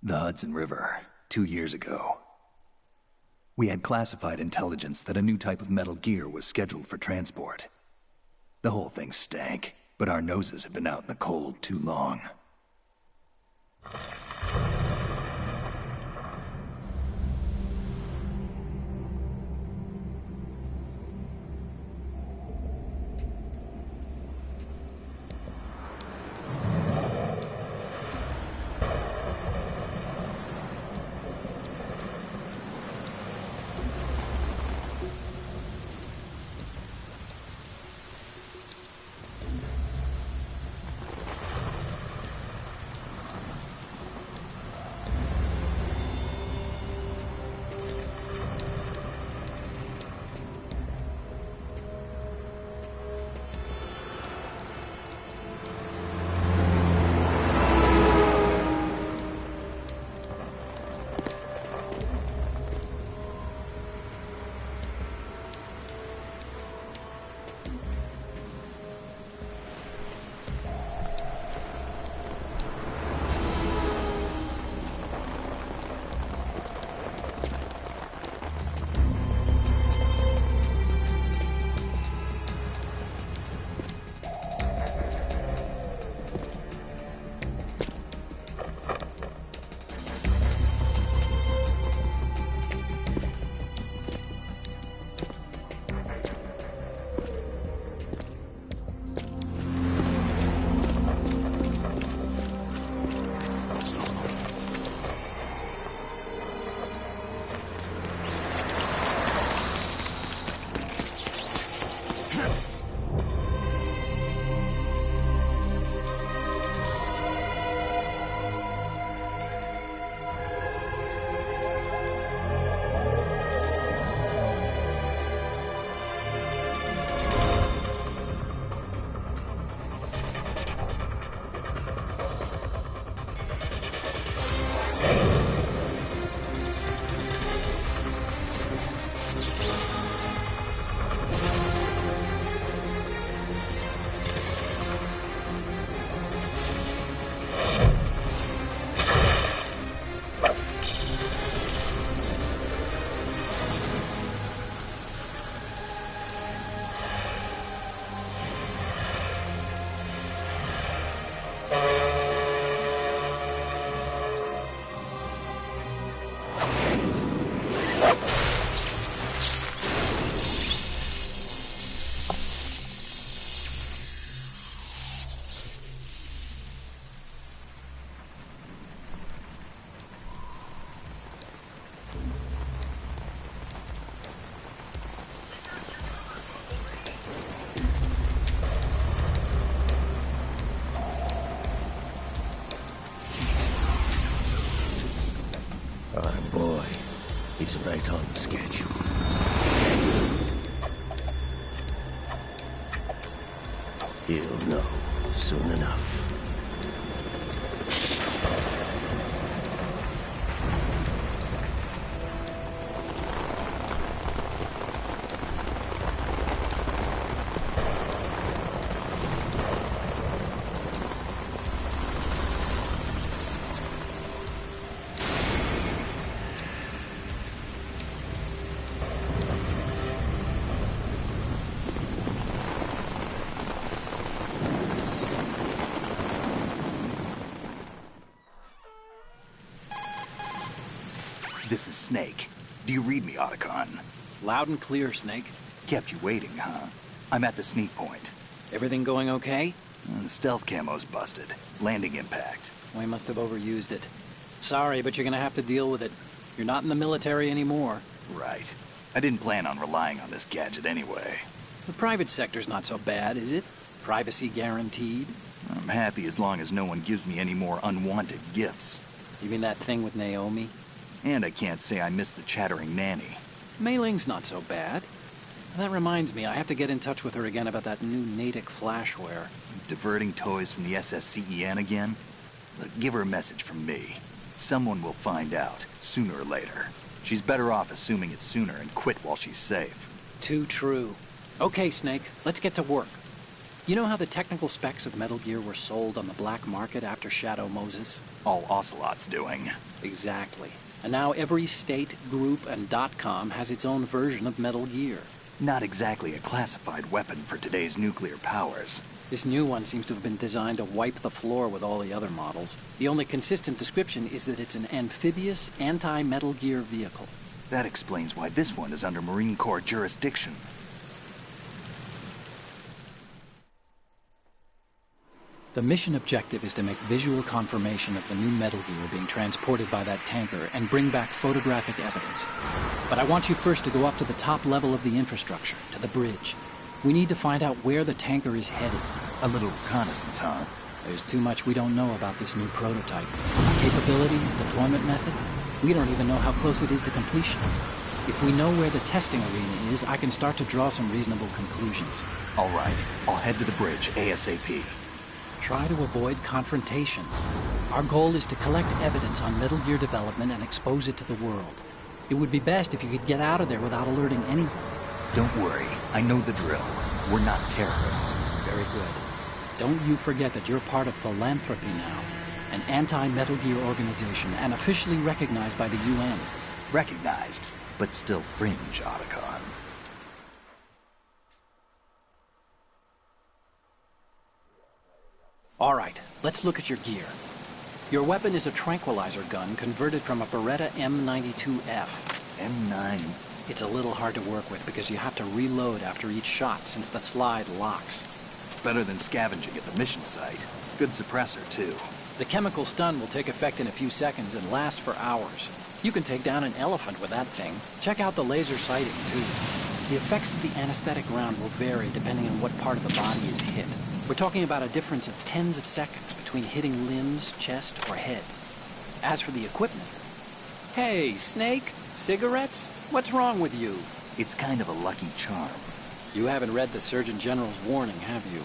The Hudson River, 2 years ago. We had classified intelligence that a new type of metal gear was scheduled for transport. The whole thing stank, but our noses had been out in the cold too long. He's right on schedule. He'll know soon enough. This is Snake. Do you read me, Otacon? Loud and clear, Snake. Kept you waiting, huh? I'm at the sneak point. Everything going okay? The stealth camo's busted. Landing impact. We must have overused it. Sorry, but you're gonna have to deal with it. You're not in the military anymore. Right. I didn't plan on relying on this gadget anyway. The private sector's not so bad, is it? Privacy guaranteed? I'm happy as long as no one gives me any more unwanted gifts. You mean that thing with Naomi? And I can't say I miss the chattering nanny. Mei Ling's not so bad. That reminds me, I have to get in touch with her again about that new Natick flashware. Diverting toys from the SSCEN again? Look, give her a message from me. Someone will find out, sooner or later. She's better off assuming it's sooner and quit while she's safe. Too true. Okay, Snake, let's get to work. You know how the technical specs of Metal Gear were sold on the black market after Shadow Moses? All Ocelot's doing. Exactly. And now every state, group, and .com has its own version of Metal Gear. Not exactly a classified weapon for today's nuclear powers. This new one seems to have been designed to wipe the floor with all the other models. The only consistent description is that it's an amphibious, anti-Metal Gear vehicle. That explains why this one is under Marine Corps jurisdiction. The mission objective is to make visual confirmation of the new Metal Gear being transported by that tanker and bring back photographic evidence. But I want you first to go up to the top level of the infrastructure, to the bridge. We need to find out where the tanker is headed. A little reconnaissance, huh? There's too much we don't know about this new prototype. Capabilities, deployment method. We don't even know how close it is to completion. If we know where the testing arena is, I can start to draw some reasonable conclusions. All right, I'll head to the bridge ASAP. Try to avoid confrontations. Our goal is to collect evidence on Metal Gear development and expose it to the world. It would be best if you could get out of there without alerting anyone. Don't worry, I know the drill. We're not terrorists. Very good. Don't you forget that you're part of Philanthropy now, an anti-Metal Gear organization and officially recognized by the UN. Recognized, but still fringe, Otacon. All right, let's look at your gear. Your weapon is a tranquilizer gun converted from a Beretta M92F. M9. It's a little hard to work with because you have to reload after each shot since the slide locks. Better than scavenging at the mission site. Good suppressor, too. The chemical stun will take effect in a few seconds and last for hours. You can take down an elephant with that thing. Check out the laser sighting, too. The effects of the anesthetic round will vary depending on what part of the body is hit. We're talking about a difference of tens of seconds between hitting limbs, chest, or head. As for the equipment... Hey, Snake! Cigarettes? What's wrong with you? It's kind of a lucky charm. You haven't read the Surgeon General's warning, have you?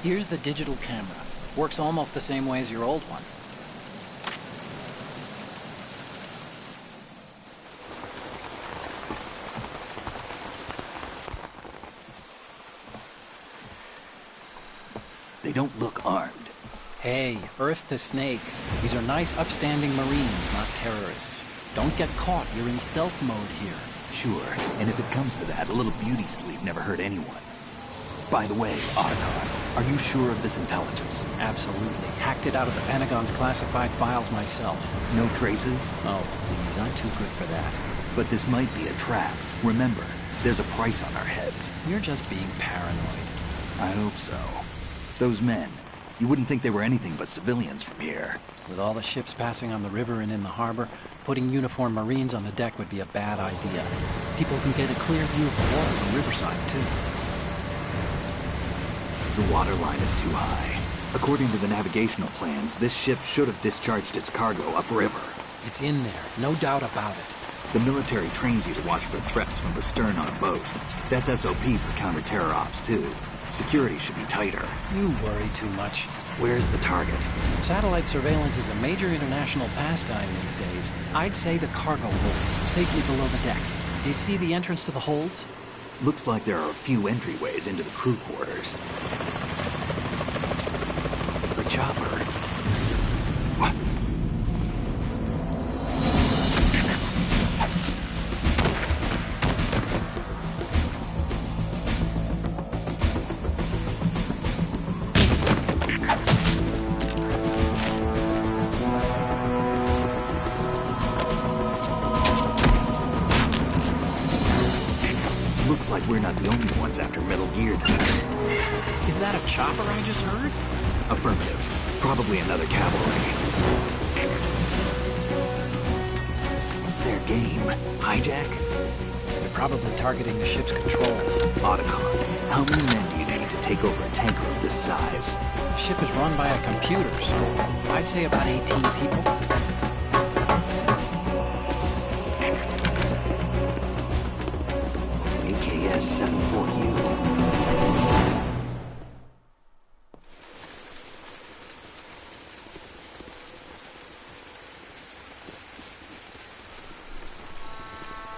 Here's the digital camera. Works almost the same way as your old one. They don't look armed. Hey, Earth to Snake. These are nice, upstanding Marines, not terrorists. Don't get caught. You're in stealth mode here. Sure, and if it comes to that, a little beauty sleep never hurt anyone. By the way, Otacon, are you sure of this intelligence? Absolutely. Hacked it out of the Pentagon's classified files myself. No traces? Oh, please, I'm too good for that. But this might be a trap. Remember, there's a price on our heads. You're just being paranoid. I hope so. Those men, you wouldn't think they were anything but civilians from here. With all the ships passing on the river and in the harbor, putting uniformed Marines on the deck would be a bad idea. People can get a clear view of the water from Riverside, too. The water line is too high. According to the navigational plans, this ship should have discharged its cargo upriver. It's in there, no doubt about it. The military trains you to watch for threats from the stern on a boat. That's SOP for counter-terror ops, too. Security should be tighter. You worry too much. Where's the target? Satellite surveillance is a major international pastime these days. I'd say the cargo holds, safely below the deck. Do you see the entrance to the holds? Looks like there are a few entryways into the crew quarters. The chopper. What? Looks like we're not the only ones after Metal Gear tonight. Is that a chopper I just heard? Affirmative. Probably another cavalry. What's their game? Hijack? They're probably targeting the ship's controls. Otacon, how many men do you need to take over a tanker of this size? The ship is run by a computer, so I'd say about 18 people. AKS 74U.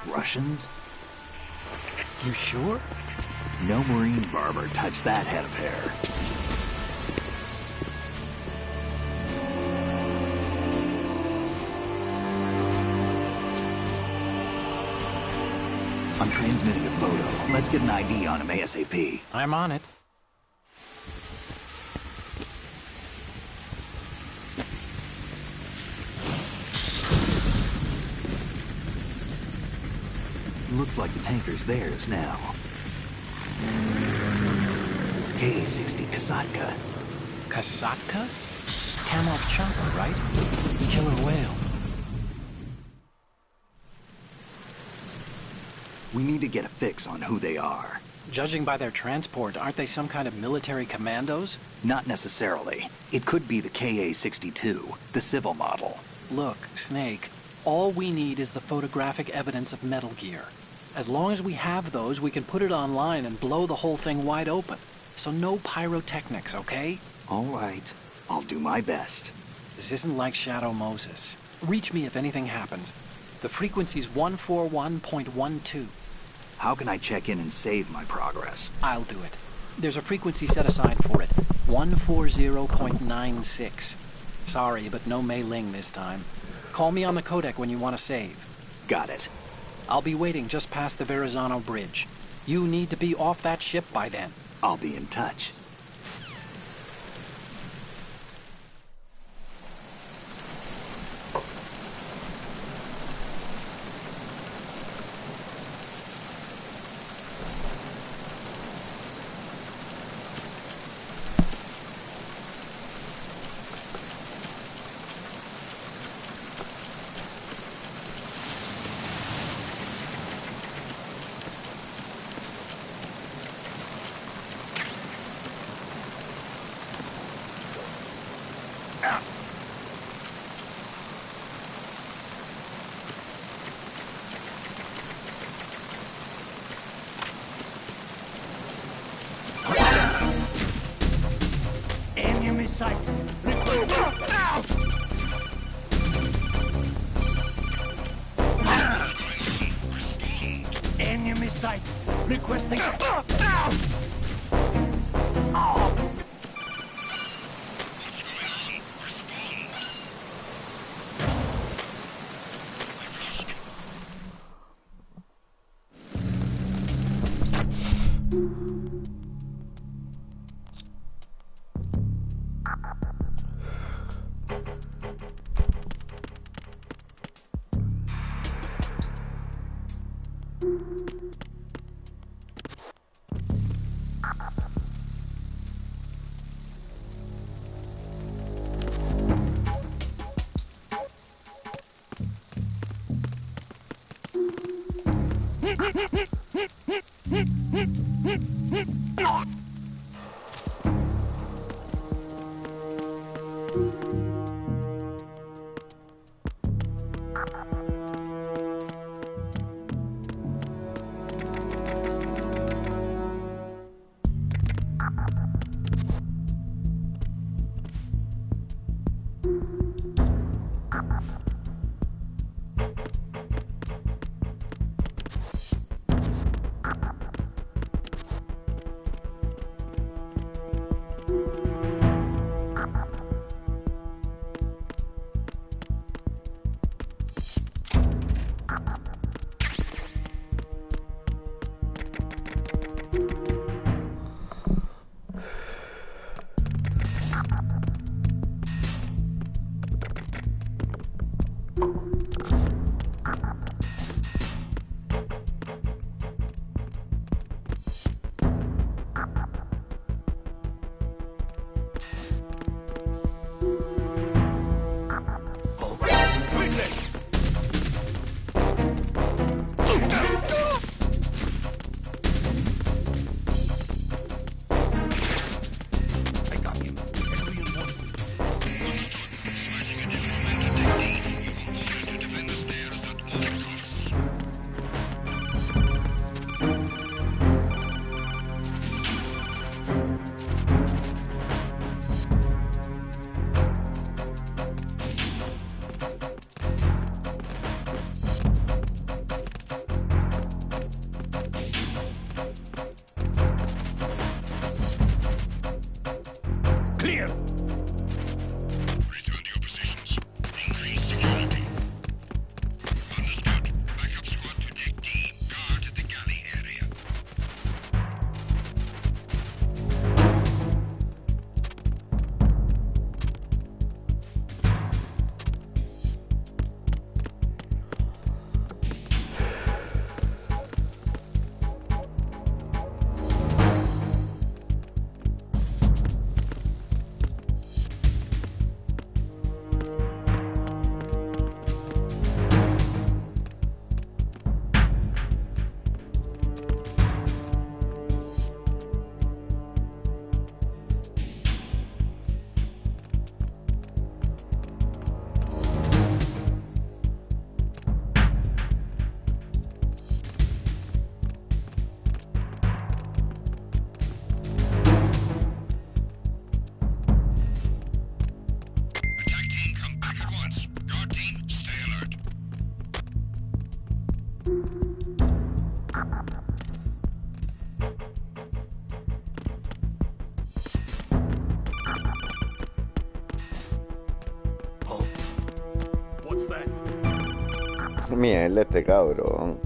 Russians? You sure? No marine barber touched that head of hair. I'm transmitting a photo. Let's get an ID on him ASAP. I'm on it. Looks like the tanker's theirs now. Ka-60 Kasatka. Kasatka? Kamov chopper, right? Killer whale. We need to get a fix on who they are. Judging by their transport, aren't they some kind of military commandos? Not necessarily. It could be the Ka-62, the civil model. Look, Snake, all we need is the photographic evidence of Metal Gear. As long as we have those, we can put it online and blow the whole thing wide open. So no pyrotechnics, okay? All right. I'll do my best. This isn't like Shadow Moses. Reach me if anything happens. The frequency's 141.12. How can I check in and save my progress? I'll do it. There's a frequency set aside for it. 140.96. Sorry, but no Mei Ling this time. Call me on the codec when you want to save. Got it. I'll be waiting just past the Verrazano Bridge. You need to be off that ship by then. I'll be in touch. Enemy sight. Enemy sight. Requesting. Mierda este cabrón.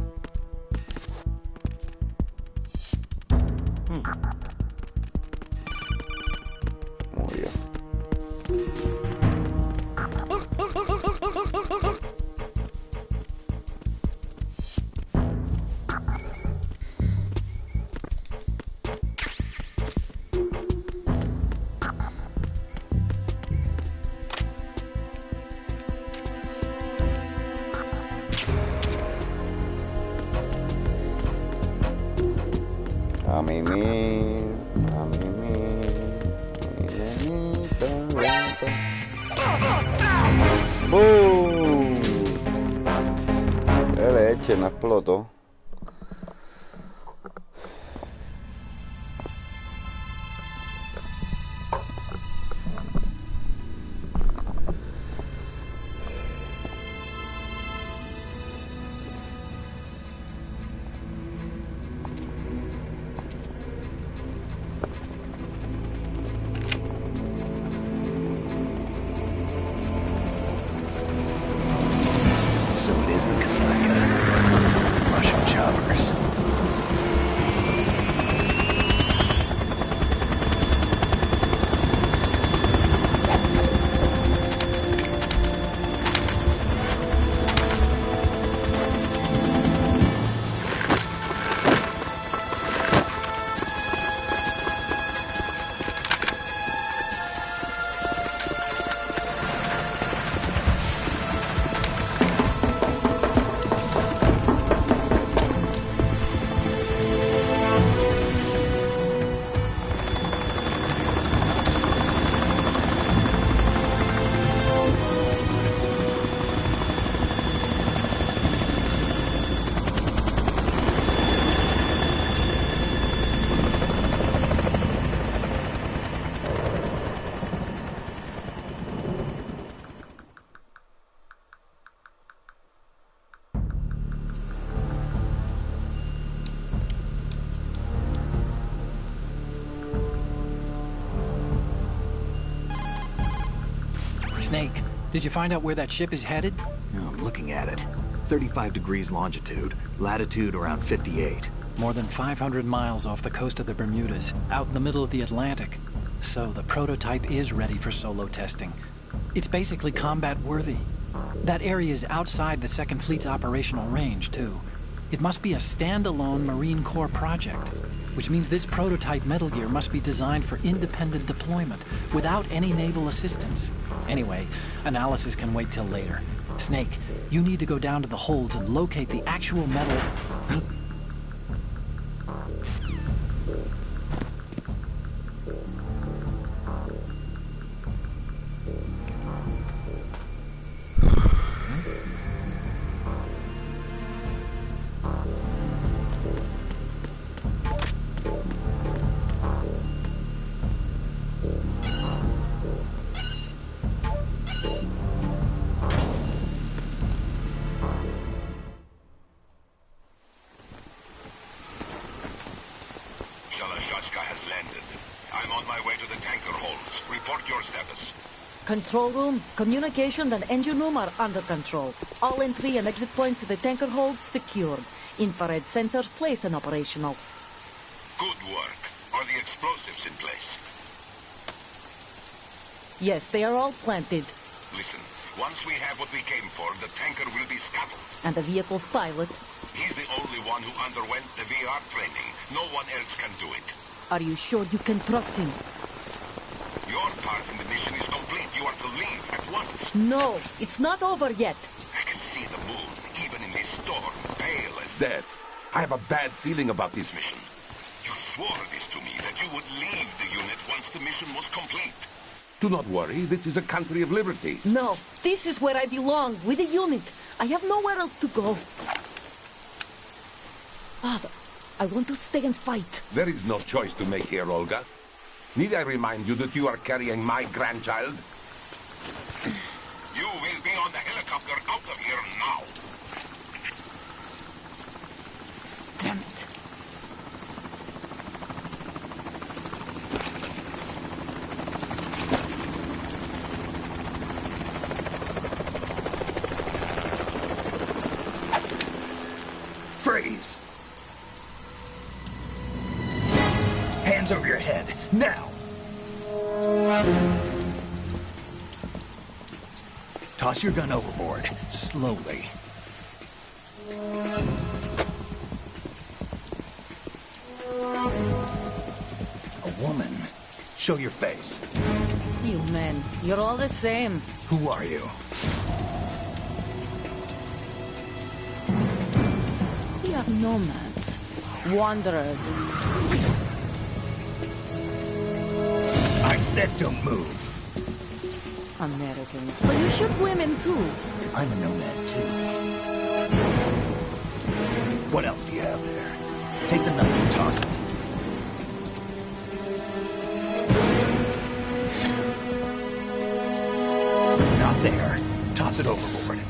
Murió. A mimir, a mimir, mi nenita. ¡Bum! ¡Qué leche! No explotó. So it is the Saqueo. Russian choppers. Snake, did you find out where that ship is headed? Oh, I'm looking at it. 35 degrees longitude, latitude around 58. More than 500 miles off the coast of the Bermudas, out in the middle of the Atlantic. So the prototype is ready for solo testing. It's basically combat-worthy. That area is outside the Second Fleet's operational range, too. It must be a standalone Marine Corps project, which means this prototype Metal Gear must be designed for independent deployment, without any naval assistance. Anyway, analysis can wait till later. Snake, you need to go down to the holds and locate the actual metal... Control room, communications and engine room are under control. All entry and exit points to the tanker hold secured. Infrared sensors placed and operational. Good work. Are the explosives in place? Yes, they are all planted. Listen, once we have what we came for, the tanker will be scuttled. And the vehicle's pilot? He's the only one who underwent the VR training. No one else can do it. Are you sure you can trust him? Your part in the mission is complete. You are to leave at once. No, it's not over yet. I can see the moon, even in this storm, pale as death. I have a bad feeling about this mission. You swore this to me, that you would leave the unit once the mission was complete. Do not worry, this is a country of liberty. No, this is where I belong, with the unit. I have nowhere else to go. Father, I want to stay and fight. There is no choice to make here, Olga. Need I remind you that you are carrying my grandchild? You will be on the helicopter out of here now. Damn it. Freeze! Hands over your head, now! Toss your gun overboard, slowly. A woman. Show your face. You men, you're all the same. Who are you? We are nomads. Wanderers. I said don't move. Americans, so you shoot women too. I'm a nomad too. What else do you have there? Take the knife and toss it. Not there. Toss it overboard.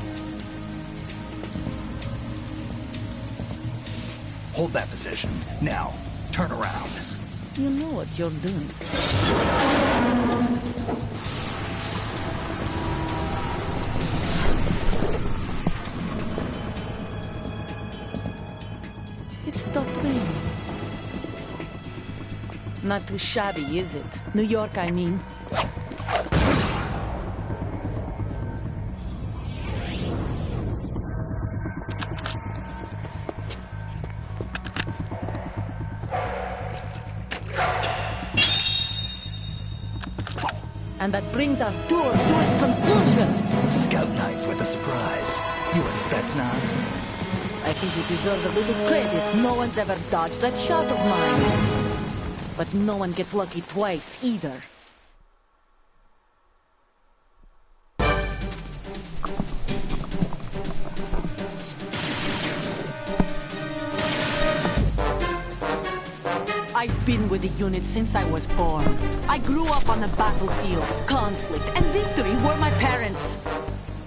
Hold that position. Now, turn around. You know what you're doing. It stopped raining. Not too shabby, is it? New York, I mean. And that brings our tour to its conclusion. Scout knife with a surprise. You a Spetsnaz? I think you deserve a little credit. No one's ever dodged that shot of mine. But no one gets lucky twice, either. I've been with the unit since I was born. I grew up on the battlefield. Conflict and victory were my parents.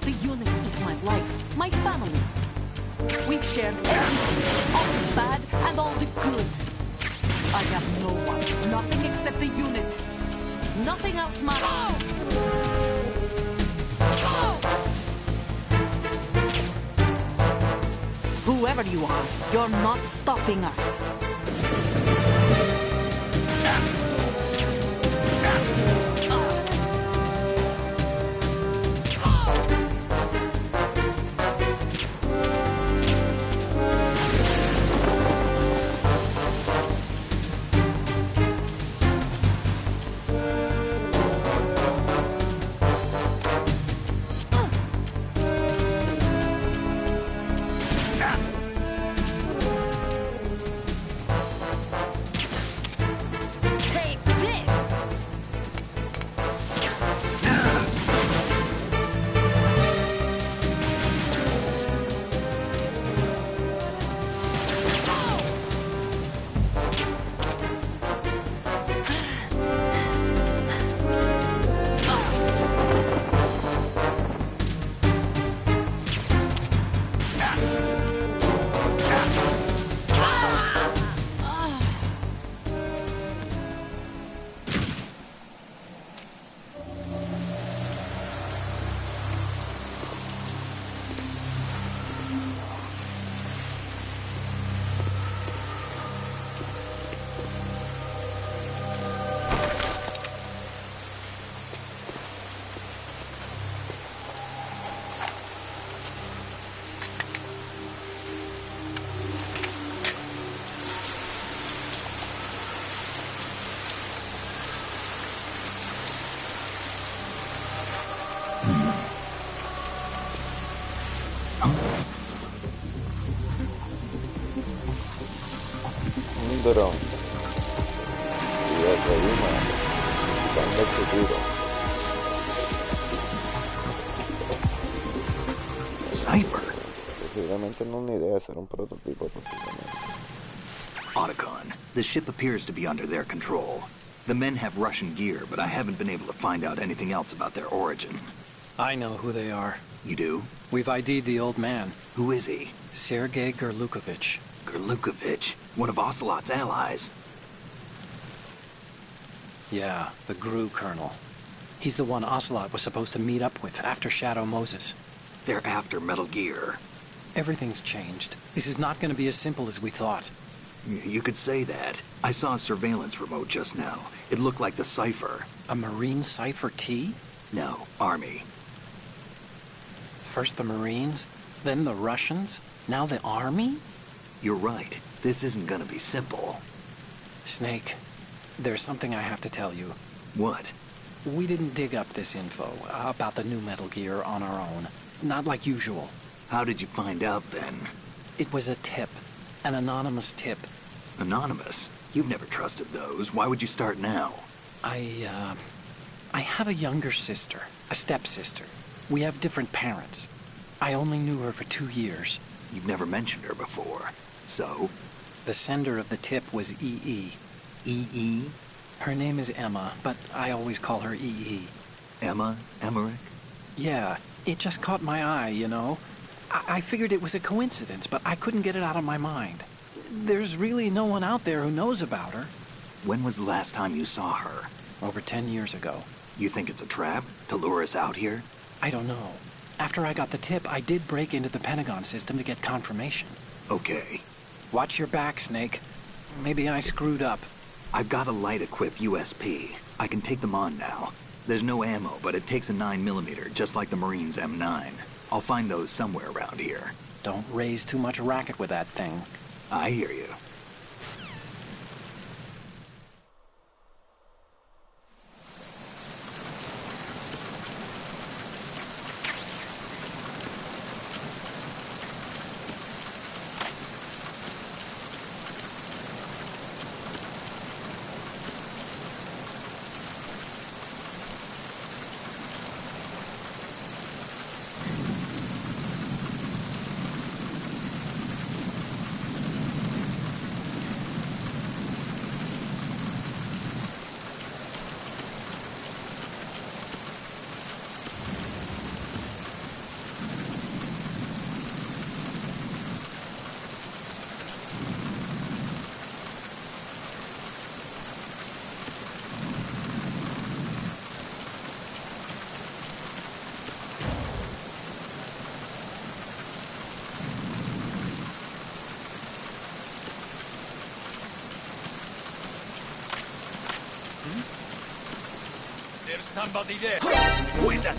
The unit is my life, my family. We've shared everything, all the bad and all the good. I have no one, nothing except the unit. Nothing else matters. Whoever you are, you're not stopping us. Un dron. Hideo Kojima. Buscando el futuro. Cipher. Posiblemente no es una idea, será un prototipo posiblemente. Otacon. The ship appears to be under their control. The men have Russian gear, but I haven't been able to find out anything else about their origin. I know who they are. You do? We've ID'd the old man. Who is he? Sergei Gerlukovich. Gerlukovich, one of Ocelot's allies. Yeah, the GRU colonel. He's the one Ocelot was supposed to meet up with after Shadow Moses. They're after Metal Gear. Everything's changed. This is not going to be as simple as we thought. You could say that. I saw a surveillance remote just now. It looked like the cipher. A Marine Cipher T? No, Army. First the Marines, then the Russians, now the Army? You're right. This isn't gonna be simple. Snake, there's something I have to tell you. What? We didn't dig up this info about the new Metal Gear on our own. Not like usual. How did you find out then? It was a tip. An anonymous tip. Anonymous? You've never trusted those. Why would you start now? I have a younger sister, a stepsister. We have different parents. I only knew her for 2 years. You've never mentioned her before. So? The sender of the tip was EE. EE? Her name is Emma, but I always call her EE. Emma? Emmerich? Yeah, it just caught my eye, you know? I figured it was a coincidence, but I couldn't get it out of my mind. There's really no one out there who knows about her. When was the last time you saw her? Over 10 years ago. You think it's a trap? To lure us out here? I don't know. After I got the tip, I did break into the Pentagon system to get confirmation. Okay. Watch your back, Snake. Maybe I screwed up. I've got a light-equipped USP. I can take them on now. There's no ammo, but it takes a 9mm, just like the Marines' M9. I'll find those somewhere around here. Don't raise too much racket with that thing. I hear you. There's somebody there. Who is that?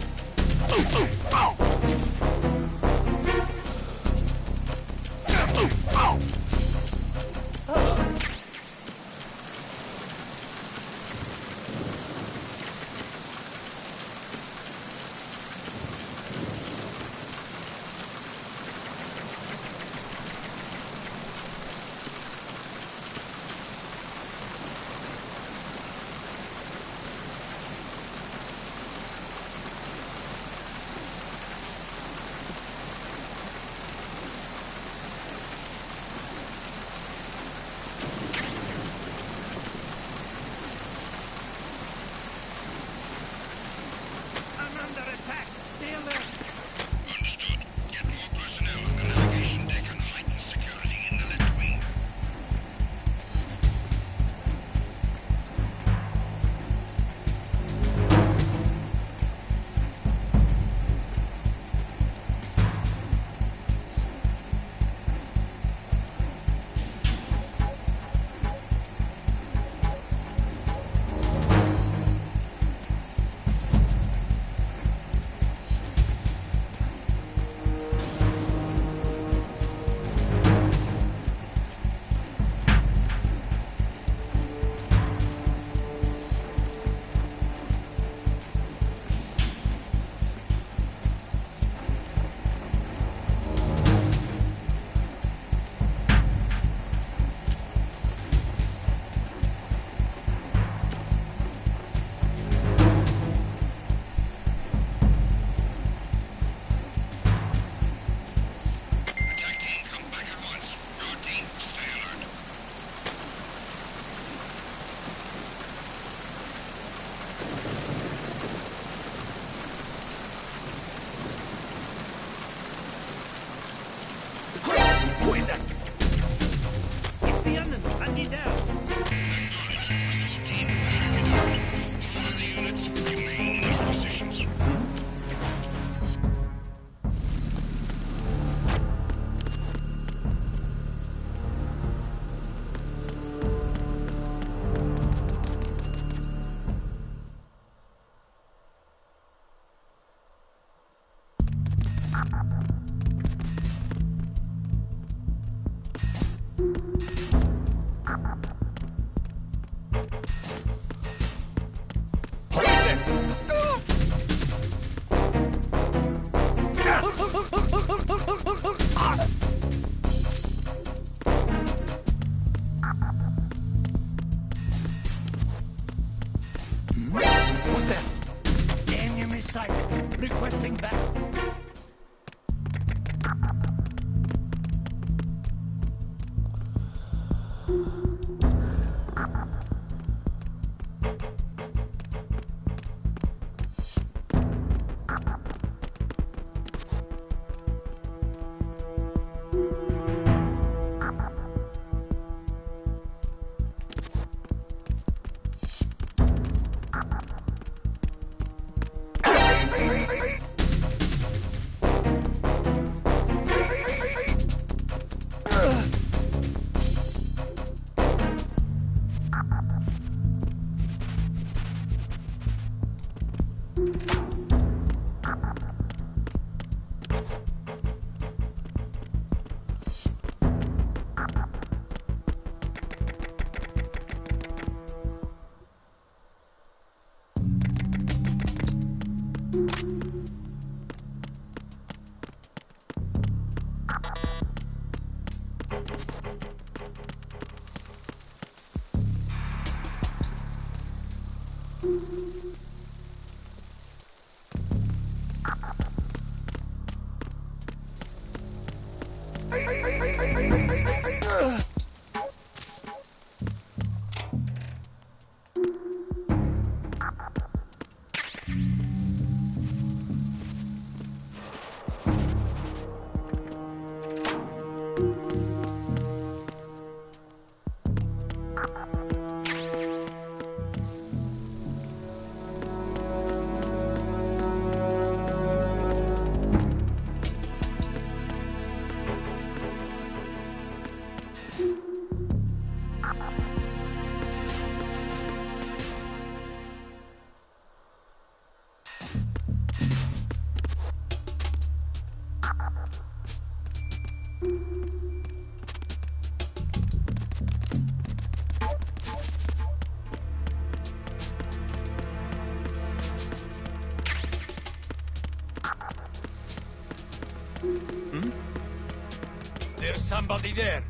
There's somebody there.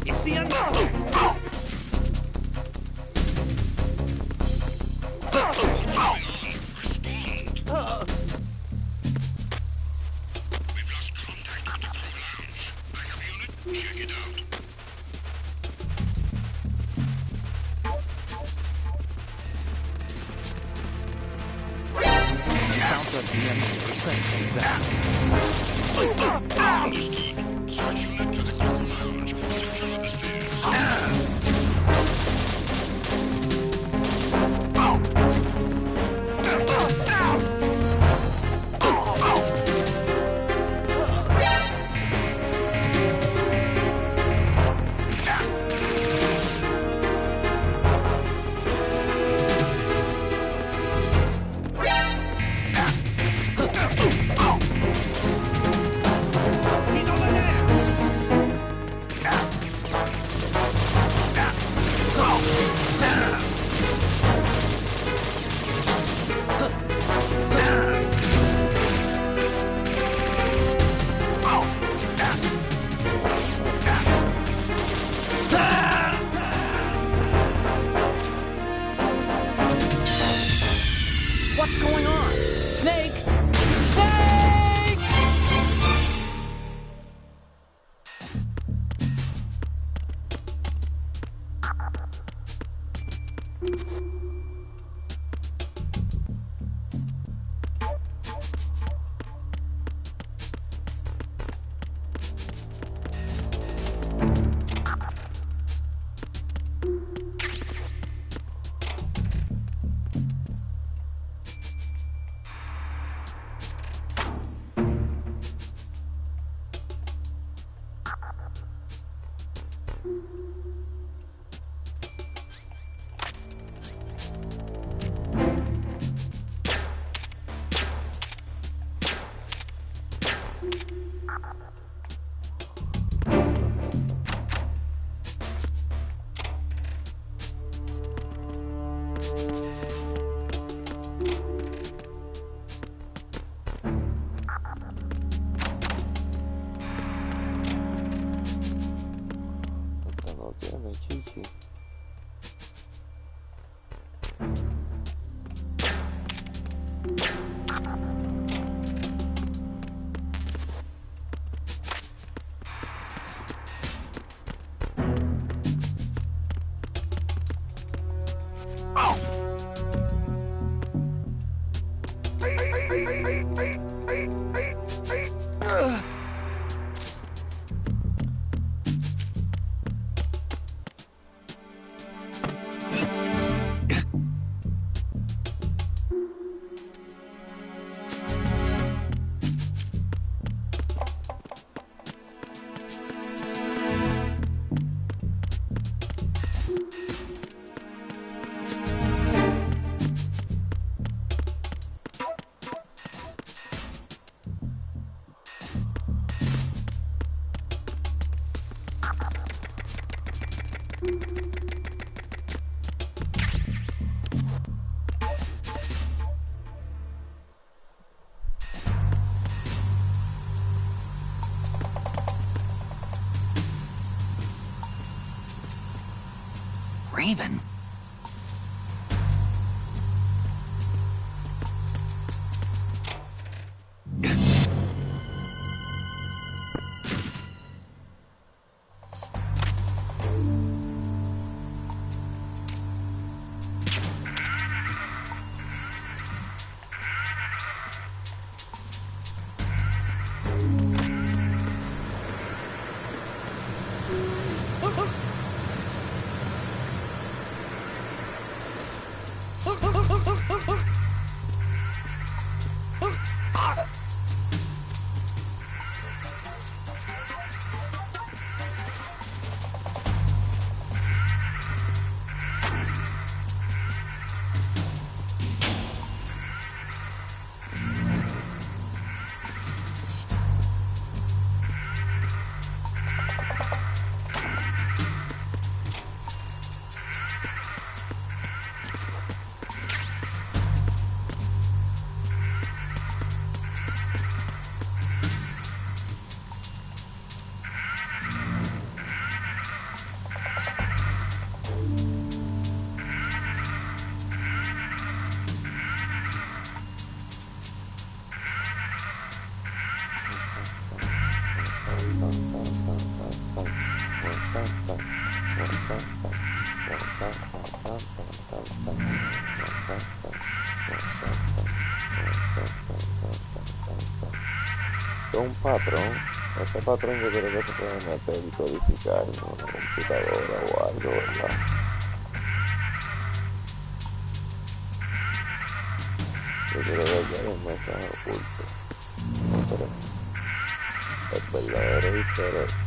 It's the end. We've lost contact with the crew lounge. Backup unit, check it out. Understood. Search unit to the crew lounge. Secure the stairs. He's over there. What's going on? Snake! Snake! No tiene chichi. breathing. Un patrón. Este patrón yo creo que se puede meter y codificar en una computadora o algo, ¿verdad? Yo creo que ya hay un mensaje oculto. No, pero el verdadero easter egg.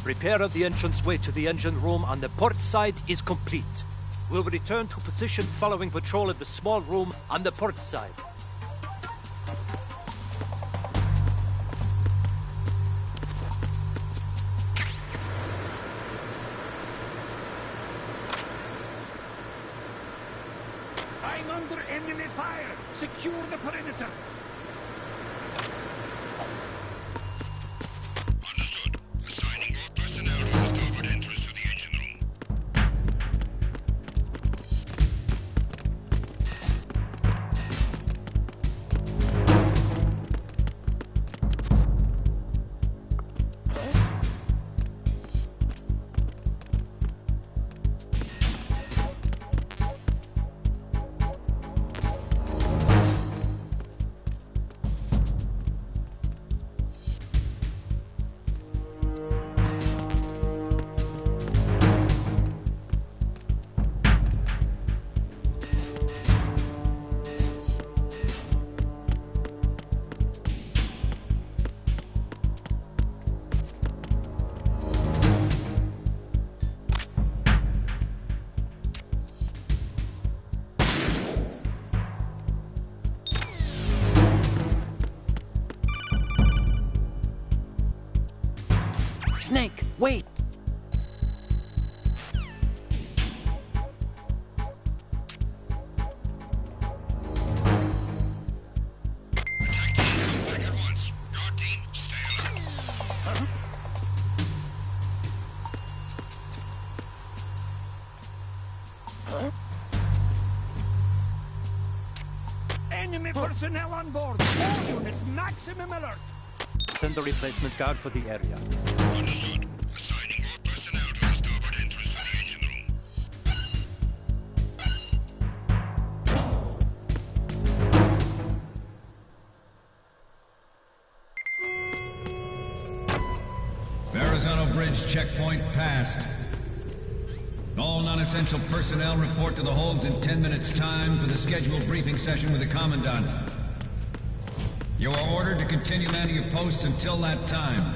Repair of the entranceway to the engine room on the port side is complete. We'll return to position following patrol of the small room on the port side. I'm under enemy fire. Secure the perimeter. Understood. Assigning all personnel to the starboard entrance to the engine room. Snake, wait! Attack team, come back at once. Guard team, stay alert. Enemy personnel on board. All units, maximum alert. Send the replacement guard for the area. Understood. Assigning all personnel to the starboard entrance to the engine room. Verrazano Bridge checkpoint passed. All non-essential personnel report to the holds in 10 minutes' time for the scheduled briefing session with the Commandant. You are ordered to continue manning your posts until that time.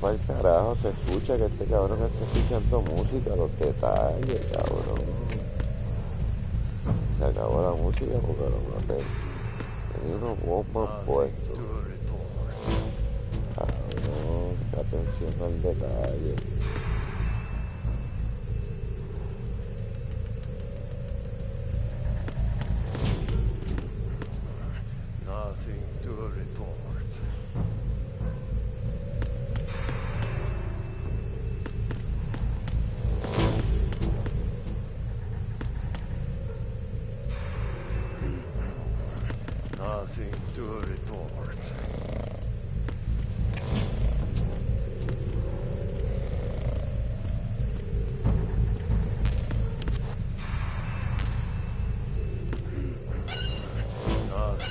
Para el carajo, se escucha que este cabrón está escuchando música, los detalles, cabrón. Se acabó la música porque lo maté. Tenía unos bombas puestos. Cabrón, atención al detalle. Nothing to report. Nothing to report. Nothing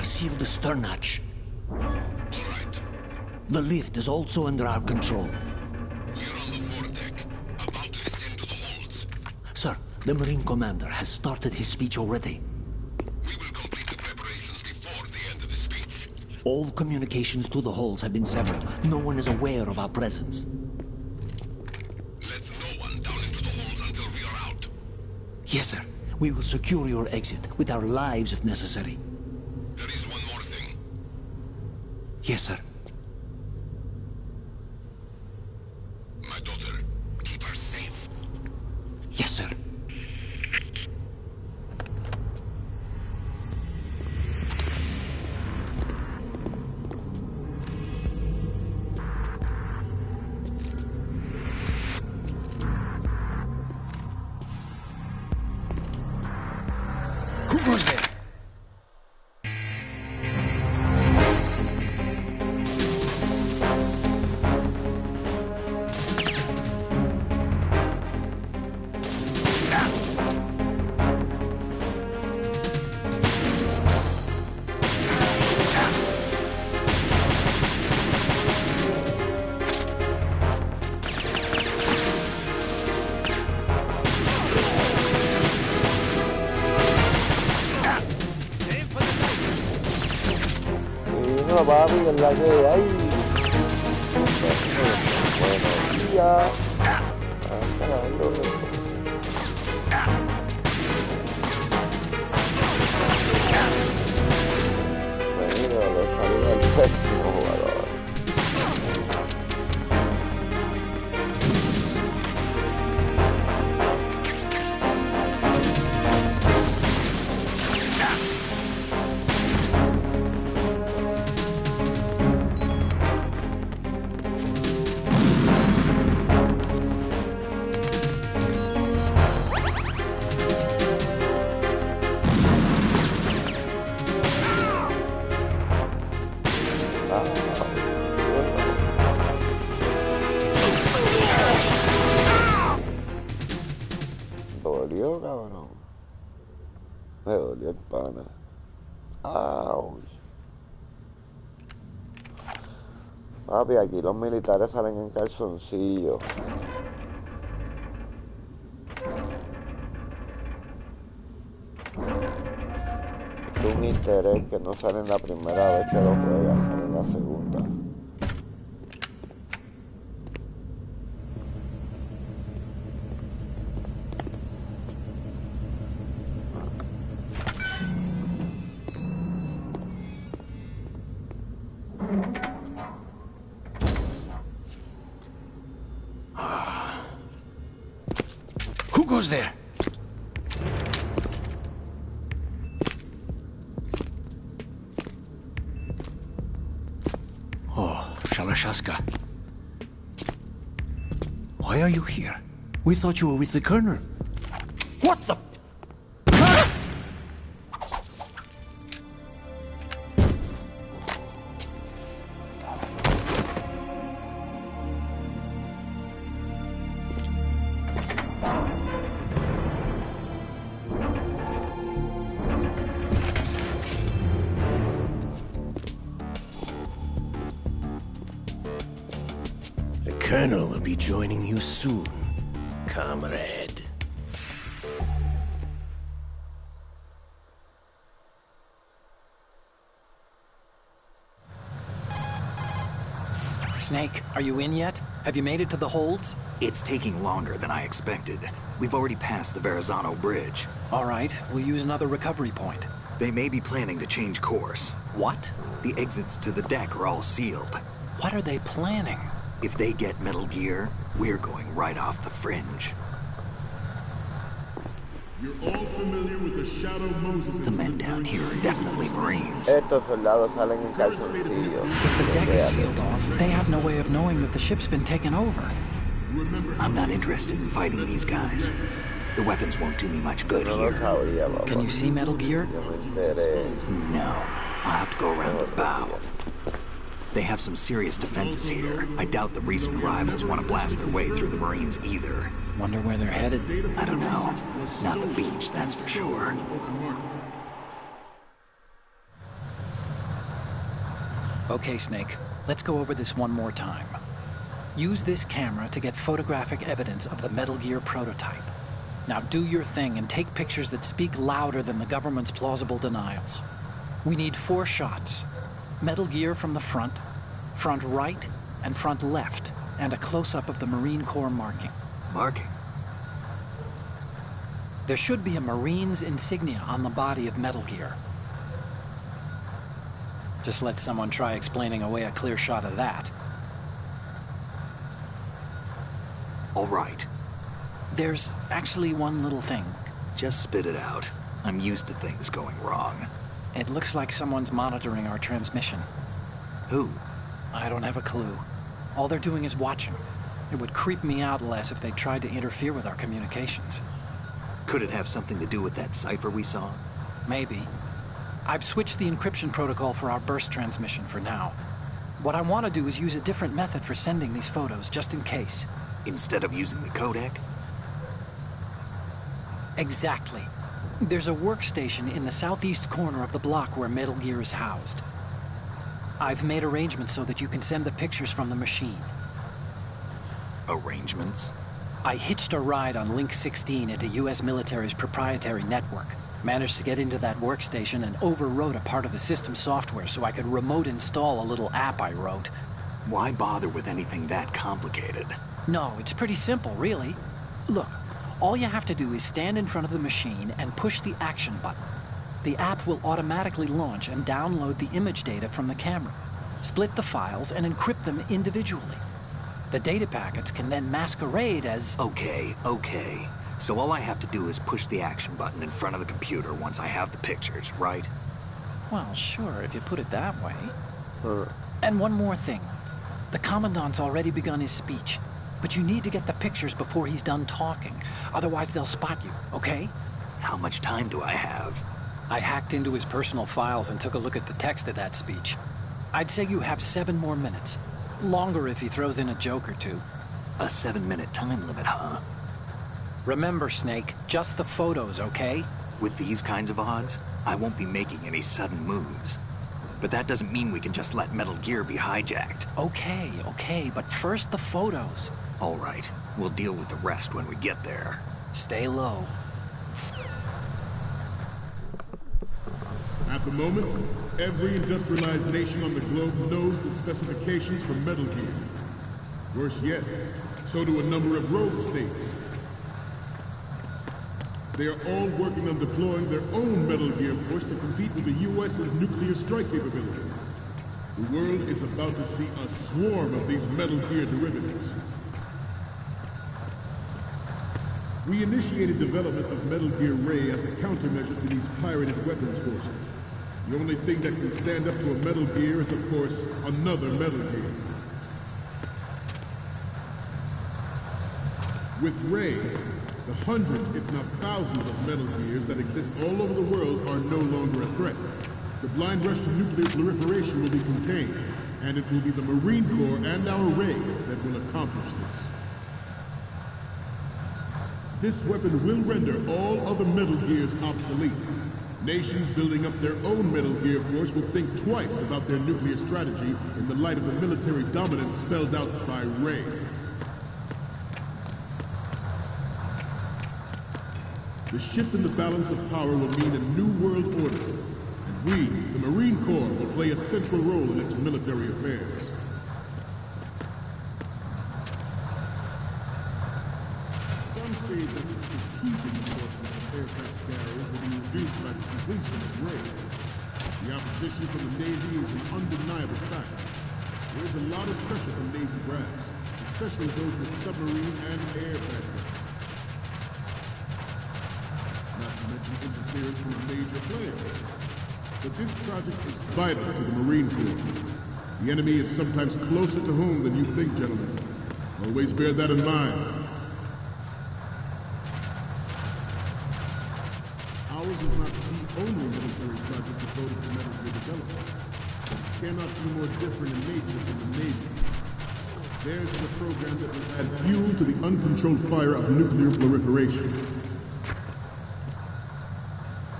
Sealed the stern hatch. All right. The lift is also under our control. We're on the foredeck, about to descend to the holds. Sir, the Marine Commander has started his speech already. We will complete the preparations before the end of the speech. All communications to the holds have been severed. No one is aware of our presence. Let no one down into the holds until we are out. Yes, sir. We will secure your exit with our lives if necessary. There is one more thing. Yes, sir. My daughter, keep her safe. Yes, sir. Who goes there? Papi, es la que hay. Buenos días. Bienvenido, le saluda el pésimo jugador. Dolió, cabrón. Me dolió el pana. ¡Auch! Papi, aquí los militares salen en calzoncillo. Es un interés que no sale en la primera vez que lo juegas, sale en la segunda. Who goes there? Oh, Shalashaska. Why are you here? We thought you were with the Colonel. What the? Colonel will be joining you soon, comrade. Snake, are you in yet? Have you made it to the holds? It's taking longer than I expected. We've already passed the Verrazano Bridge. All right, we'll use another recovery point. They may be planning to change course. What? The exits to the deck are all sealed. What are they planning? If they get Metal Gear, we're going right off the fringe. You're all familiar with the Shadow Moses. The men down here are definitely Marines. Estos soldados salen en calzoncillos. If the deck is sealed off, they have no way of knowing that the ship's been taken over. I'm not interested in fighting these guys. The weapons won't do me much good here. Can you see Metal Gear? No. I'll have to go around the bow. They have some serious defenses here. I doubt the recent arrivals want to blast their way through the Marines either. Wonder where they're headed? I don't know. Not the beach, that's for sure. Okay, Snake. Let's go over this one more time. Use this camera to get photographic evidence of the Metal Gear prototype. Now do your thing and take pictures that speak louder than the government's plausible denials. We need 4 shots. Metal Gear from the front right, and front left, and a close-up of the Marine Corps marking. Marking? There should be a Marine's insignia on the body of Metal Gear. Just let someone try explaining away a clear shot of that. All right. There's actually one little thing. Just spit it out. I'm used to things going wrong. It looks like someone's monitoring our transmission. Who? I don't have a clue. All they're doing is watching. It would creep me out less if they tried to interfere with our communications. Could it have something to do with that cipher we saw? Maybe. I've switched the encryption protocol for our burst transmission for now. What I want to do is use a different method for sending these photos, just in case. Instead of using the codec? Exactly. There's a workstation in the southeast corner of the block where Metal Gear is housed. I've made arrangements so that you can send the pictures from the machine. Arrangements? I hitched a ride on Link 16 into U.S. military's proprietary network. Managed to get into that workstation and overwrote a part of the system software so I could remote install a little app I wrote. Why bother with anything that complicated? No, it's pretty simple, really. Look, all you have to do is stand in front of the machine and push the action button. The app will automatically launch and download the image data from the camera, split the files, and encrypt them individually. The data packets can then masquerade as... Okay. So all I have to do is push the action button in front of the computer once I have the pictures, right? Well, sure, if you put it that way. And one more thing. The Commandant's already begun his speech, but you need to get the pictures before he's done talking. Otherwise, they'll spot you, okay? How much time do I have? I hacked into his personal files and took a look at the text of that speech. I'd say you have 7 more minutes. Longer if he throws in a joke or two. A 7-minute time limit, huh? Remember, Snake, just the photos, okay? With these kinds of odds, I won't be making any sudden moves. But that doesn't mean we can just let Metal Gear be hijacked. Okay, but first the photos. All right, we'll deal with the rest when we get there. Stay low. At the moment, every industrialized nation on the globe knows the specifications for Metal Gear. Worse yet, so do a number of rogue states. They are all working on deploying their own Metal Gear force to compete with the U.S.'s nuclear strike capability. The world is about to see a swarm of these Metal Gear derivatives. We initiated development of Metal Gear Ray as a countermeasure to these pirated weapons forces. The only thing that can stand up to a Metal Gear is, of course, another Metal Gear. With Ray, the hundreds, if not thousands, of Metal Gears that exist all over the world are no longer a threat. The blind rush to nuclear proliferation will be contained, and it will be the Marine Corps and our Ray that will accomplish this. This weapon will render all other Metal Gears obsolete. Nations building up their own Metal Gear force will think twice about their nuclear strategy in the light of the military dominance spelled out by Ray. The shift in the balance of power will mean a new world order, and we, the Marine Corps, will play a central role in its military affairs. Some say that the strategic importance of aircraft carriers will be reduced by the completion of raids. The opposition from the Navy is an undeniable fact. There is a lot of pressure from Navy brass, especially those with submarine and air background. Not to mention interference from a major player. But this project is vital to the Marine Corps. The enemy is sometimes closer to home than you think, gentlemen. Always bear that in mind. Ours is not the only military project devoted to Metal Gear development. It cannot be more different in nature than the Navy's. Theirs is a program that will add fuel to the uncontrolled fire of nuclear proliferation.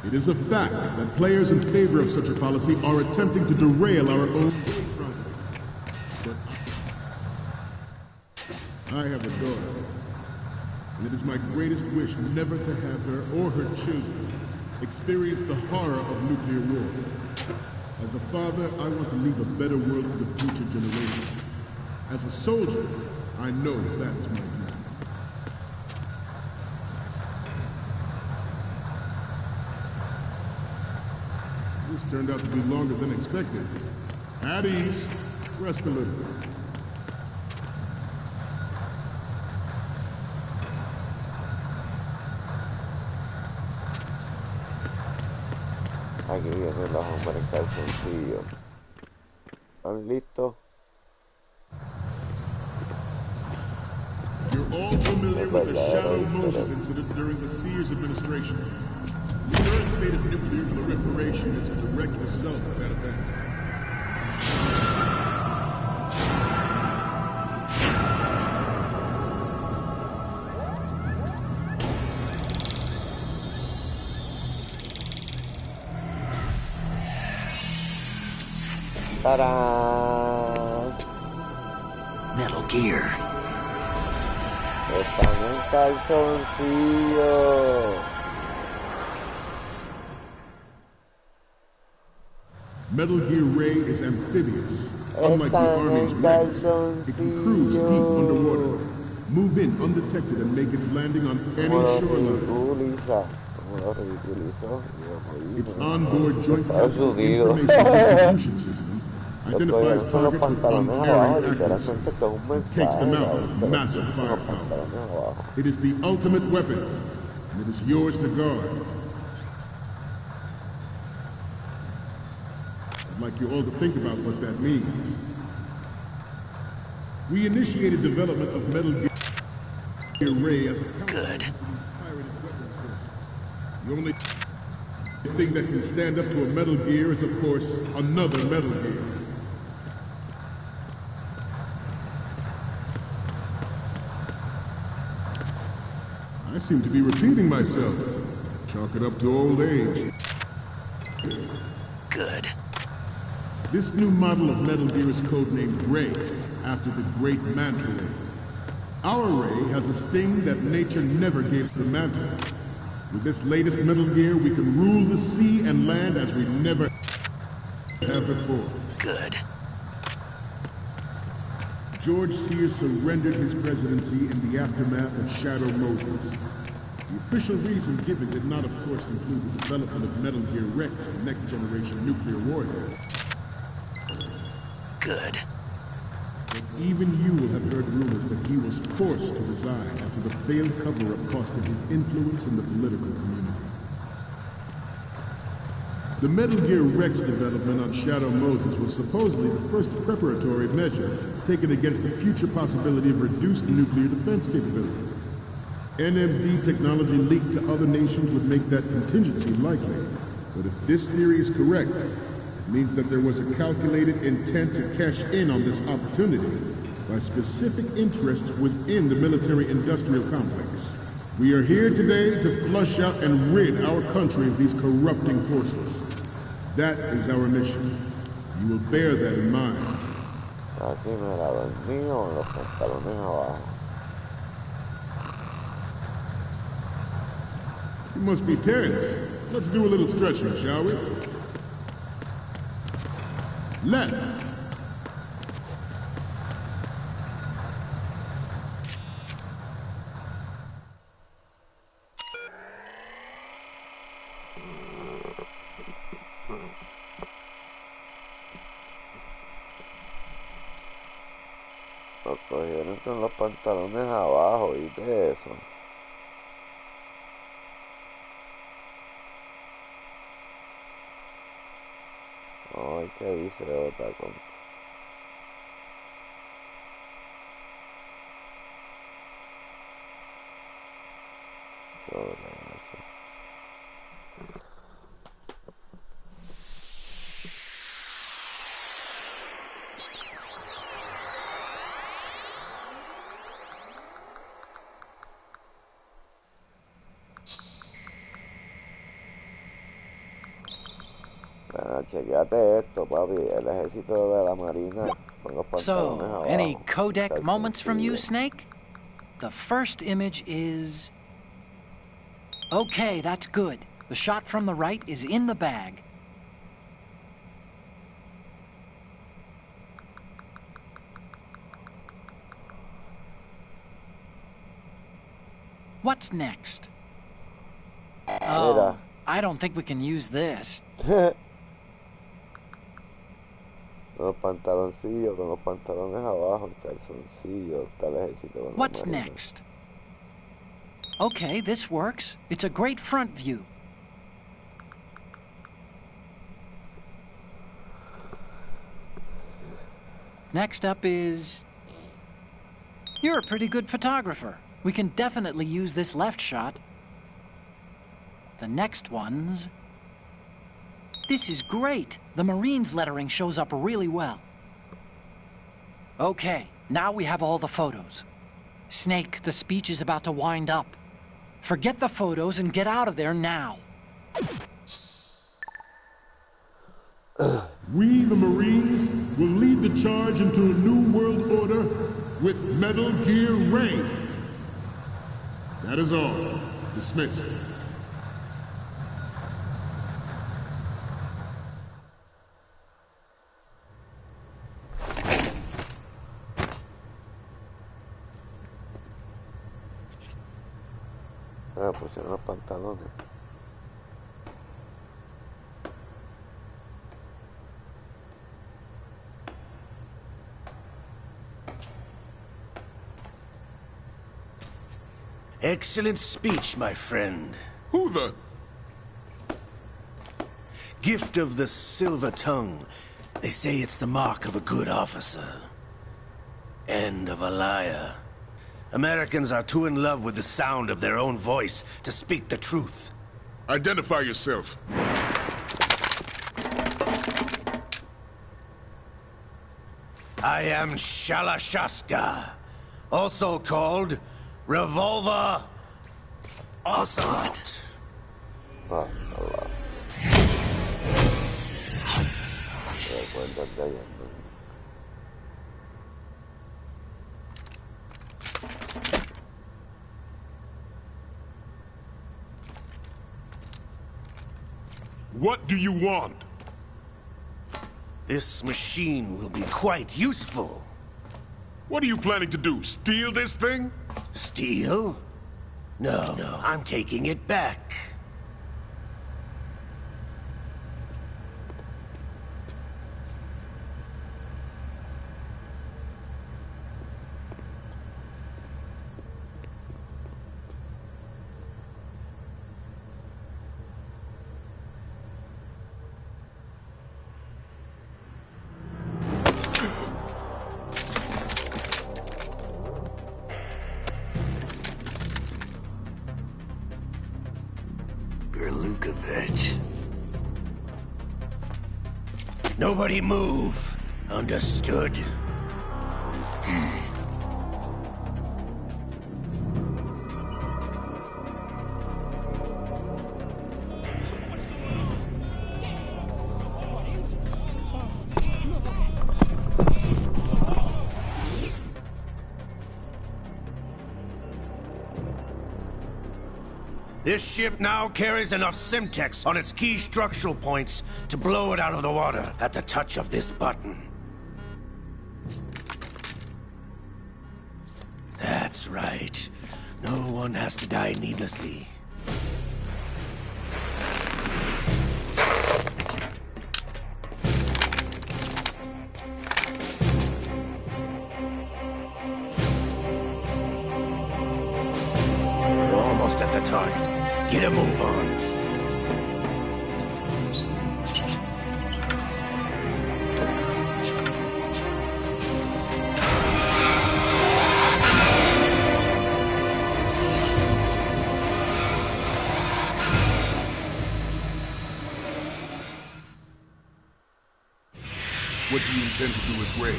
It is a fact that players in favor of such a policy are attempting to derail our own project. But I have a daughter, and it is my greatest wish never to have her or her children experience the horror of nuclear war. As a father, I want to leave a better world for the future generations. As a soldier, I know that is my duty. This turned out to be longer than expected. At ease. Rest a little. Aquí viene la hombres en calzoncillo. ¿Están listos? You're all familiar with the Shadow Moses incident during the Sears administration. The current state of nuclear proliferation is a direct result of that event. ¡Tarán! Metal Gear. Están en calzoncillo. Metal Gear Ray is amphibious. Unlike the Army's Rex, it can cruise deep underwater, move in undetected and make its landing on any shoreline. Its onboard joint tactical information distribution system identifies targets with unerring accuracy and takes them out with massive firepower. It is the ultimate weapon, and it is yours to guard. I'd like you all to think about what that means. We initiated development of Metal Gear Ray as a counter to these pirated weapons forces. The only thing that can stand up to a Metal Gear is, of course, another Metal Gear. I seem to be repeating myself. Chalk it up to old age. Good. This new model of Metal Gear is codenamed Ray, after the great Manta Ray. Our Ray has a sting that nature never gave the Manta. With this latest Metal Gear, we can rule the sea and land as we never have before. Good. George Sears surrendered his presidency in the aftermath of Shadow Moses. The official reason given did not, of course, include the development of Metal Gear Rex and next-generation nuclear warhead. Good. But even you will have heard rumors that he was forced to resign after the failed cover-up costed his influence in the political community. The Metal Gear Rex development on Shadow Moses was supposedly the first preparatory measure taken against the future possibility of reduced nuclear defense capability. NMD technology leaked to other nations would make that contingency likely. But if this theory is correct, it means that there was a calculated intent to cash in on this opportunity by specific interests within the military-industrial complex. We are here today to flush out and rid our country of these corrupting forces. That is our mission. You will bear that in mind. Así me la dormí con los pantalones abajo. You must be tense. Let's do a little stretching, shall we? Left. Lo cogieron con los pantalones abajo, ¿viste eso? Ay, ¿qué dice otra con? Sobre eso. Chequeate esto, papi. El ejército de la marina con los pantalones abajo. Any codec moments from you, Snake? The first image is... Okay, that's good. The shot from the right is in the bag. What's next? Oh, I don't think we can use this. Los pantaloncillos con los pantalones abajo, el calzoncillo, está el ejército con la What's marina. next? Okay, this works. It's a great front view. Next up is... You're a pretty good photographer. We can definitely use this left shot. The next one's... This is great. The Marines lettering shows up really well. Okay, now we have all the photos. Snake, the speech is about to wind up. Forget the photos and get out of there now. We, the Marines, will lead the charge into a new world order with Metal Gear Ray. That is all. Dismissed. Pusieron los pantalones. Excellent speech, my friend. Who the? Gift of the silver tongue. They say it's the mark of a good officer. And of a liar. Americans are too in love with the sound of their own voice to speak the truth. Identify yourself. I am Shalashaska, also called Revolver Ocelot. What do you want? This machine will be quite useful. What are you planning to do? Steal this thing? Steal? No, I'm taking it back. Nobody move. Understood? This ship now carries enough Simtex on its key structural points to blow it out of the water at the touch of this button. That's right. No one has to die needlessly. We're almost at the target. Get a move on. What do you intend to do with Ray?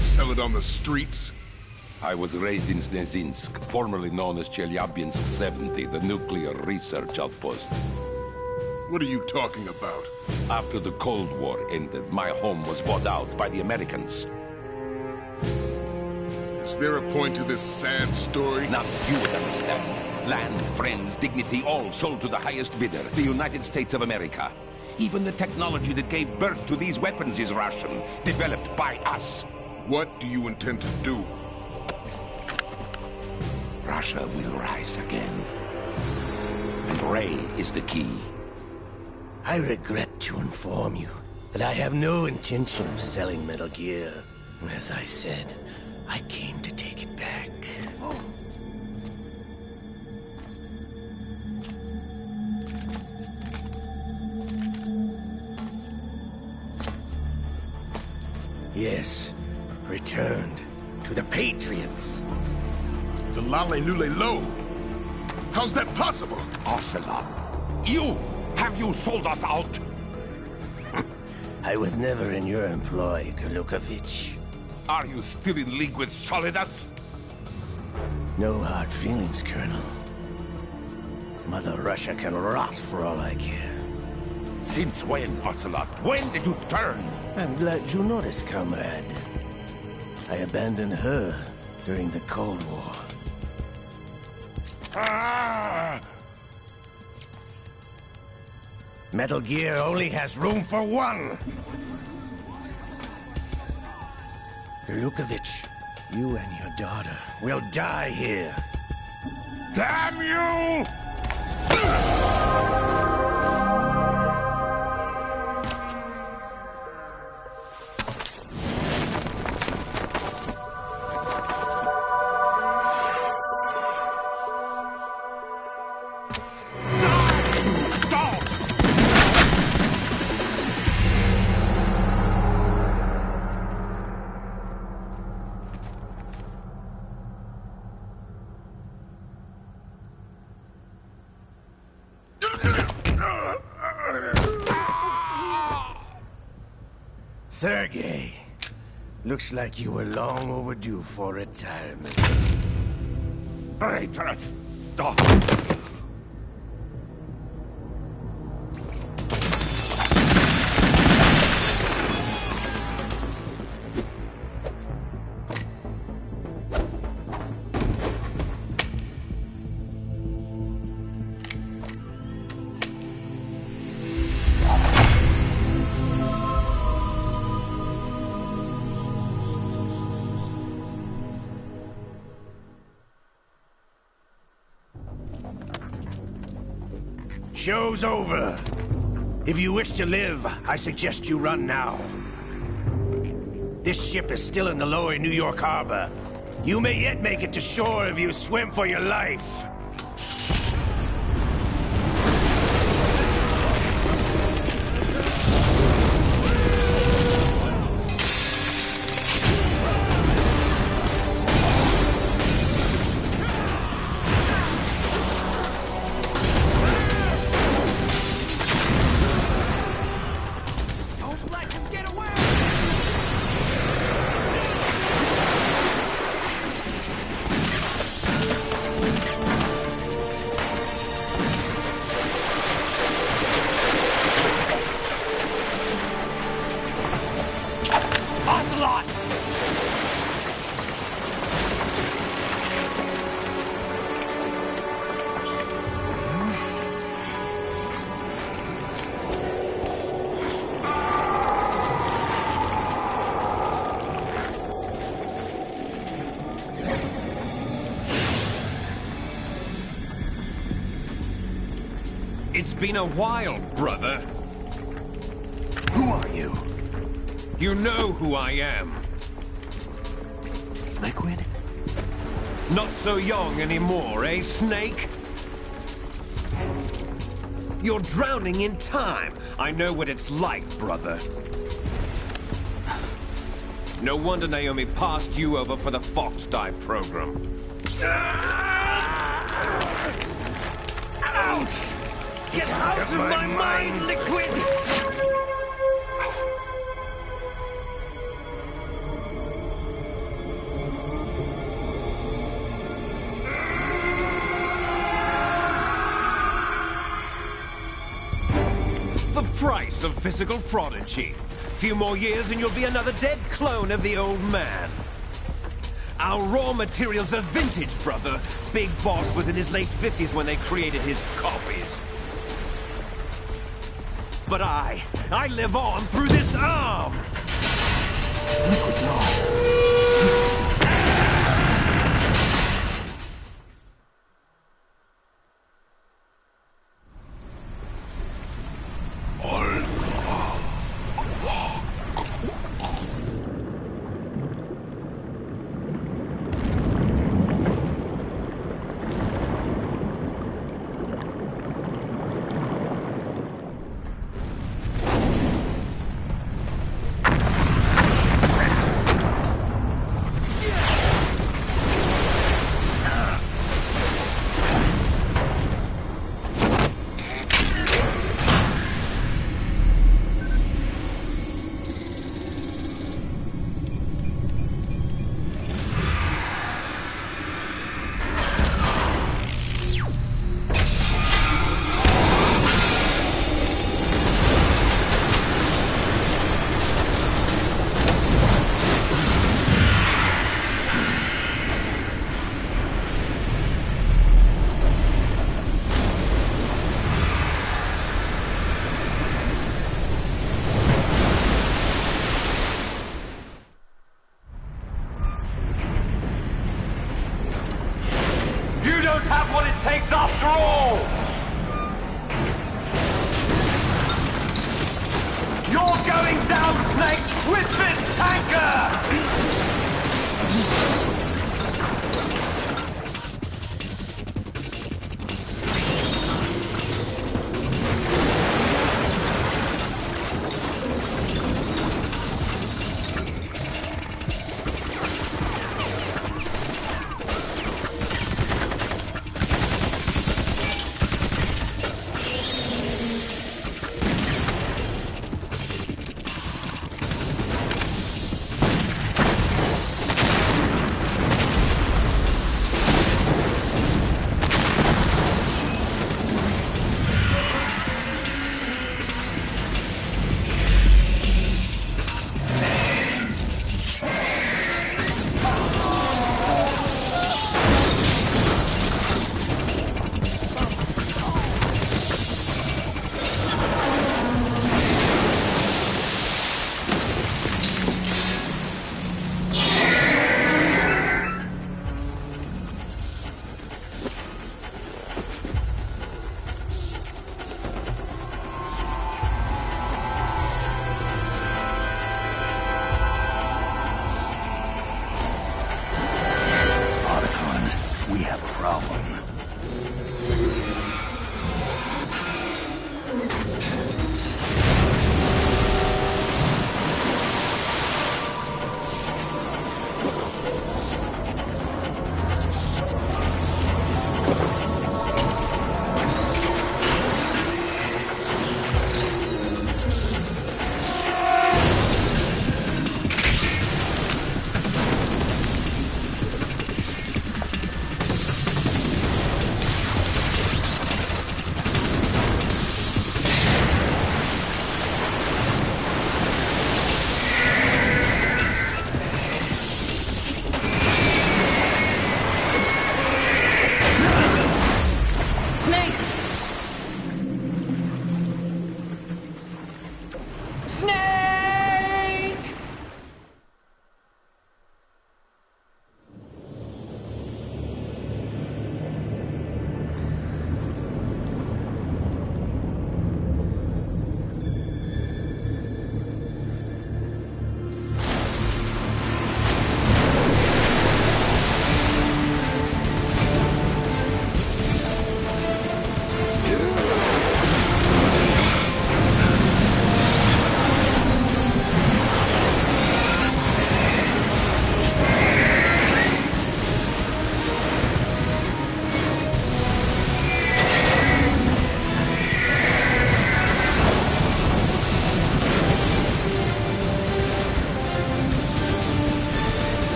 Sell it on the streets? I was raised in Snezinsk, formerly known as Chelyabinsk 70, the nuclear research outpost. What are you talking about? After the Cold War ended, my home was bought out by the Americans. Is there a point to this sad story? Not you would understand. Land, friends, dignity, all sold to the highest bidder, the United States of America. Even the technology that gave birth to these weapons is Russian, developed by us. What do you intend to do? Russia will rise again. And Ray is the key. I regret to inform you that I have no intention of selling Metal Gear. As I said, I came to take it back. Yes, returned to the Patriots. The Lale Lule Lo? How's that possible? Ocelot, you! Have you sold us out? I was never in your employ, Kurlukovich. Are you still in league with Solidas? No hard feelings, Colonel. Mother Russia can rot for all I care. Since when, Ocelot? When did you turn? I'm glad you noticed, comrade. I abandoned her during the Cold War. Ah! Metal Gear only has room for one! Kurlukovich, you and your daughter will die here. Damn you! Sergei, looks like you were long overdue for retirement. Traitorous dog! Show's over. If you wish to live, I suggest you run now. This ship is still in the lower New York harbor. You may yet make it to shore if you swim for your life. been a while, brother. Who are you? You know who I am. Liquid? Not so young anymore, eh, Snake? You're drowning in time. I know what it's like, brother. No wonder Naomi passed you over for the Fox Dive program. Ouch! Get out of my mind, Liquid! The price of physical prodigy. Few more years and you'll be another dead clone of the old man. Our raw materials are vintage, brother. Big Boss was in his late 50s when they created his copies. But I live on through this arm! Liquid's on. Have what it takes after all! You're going down, Snake, with this tanker!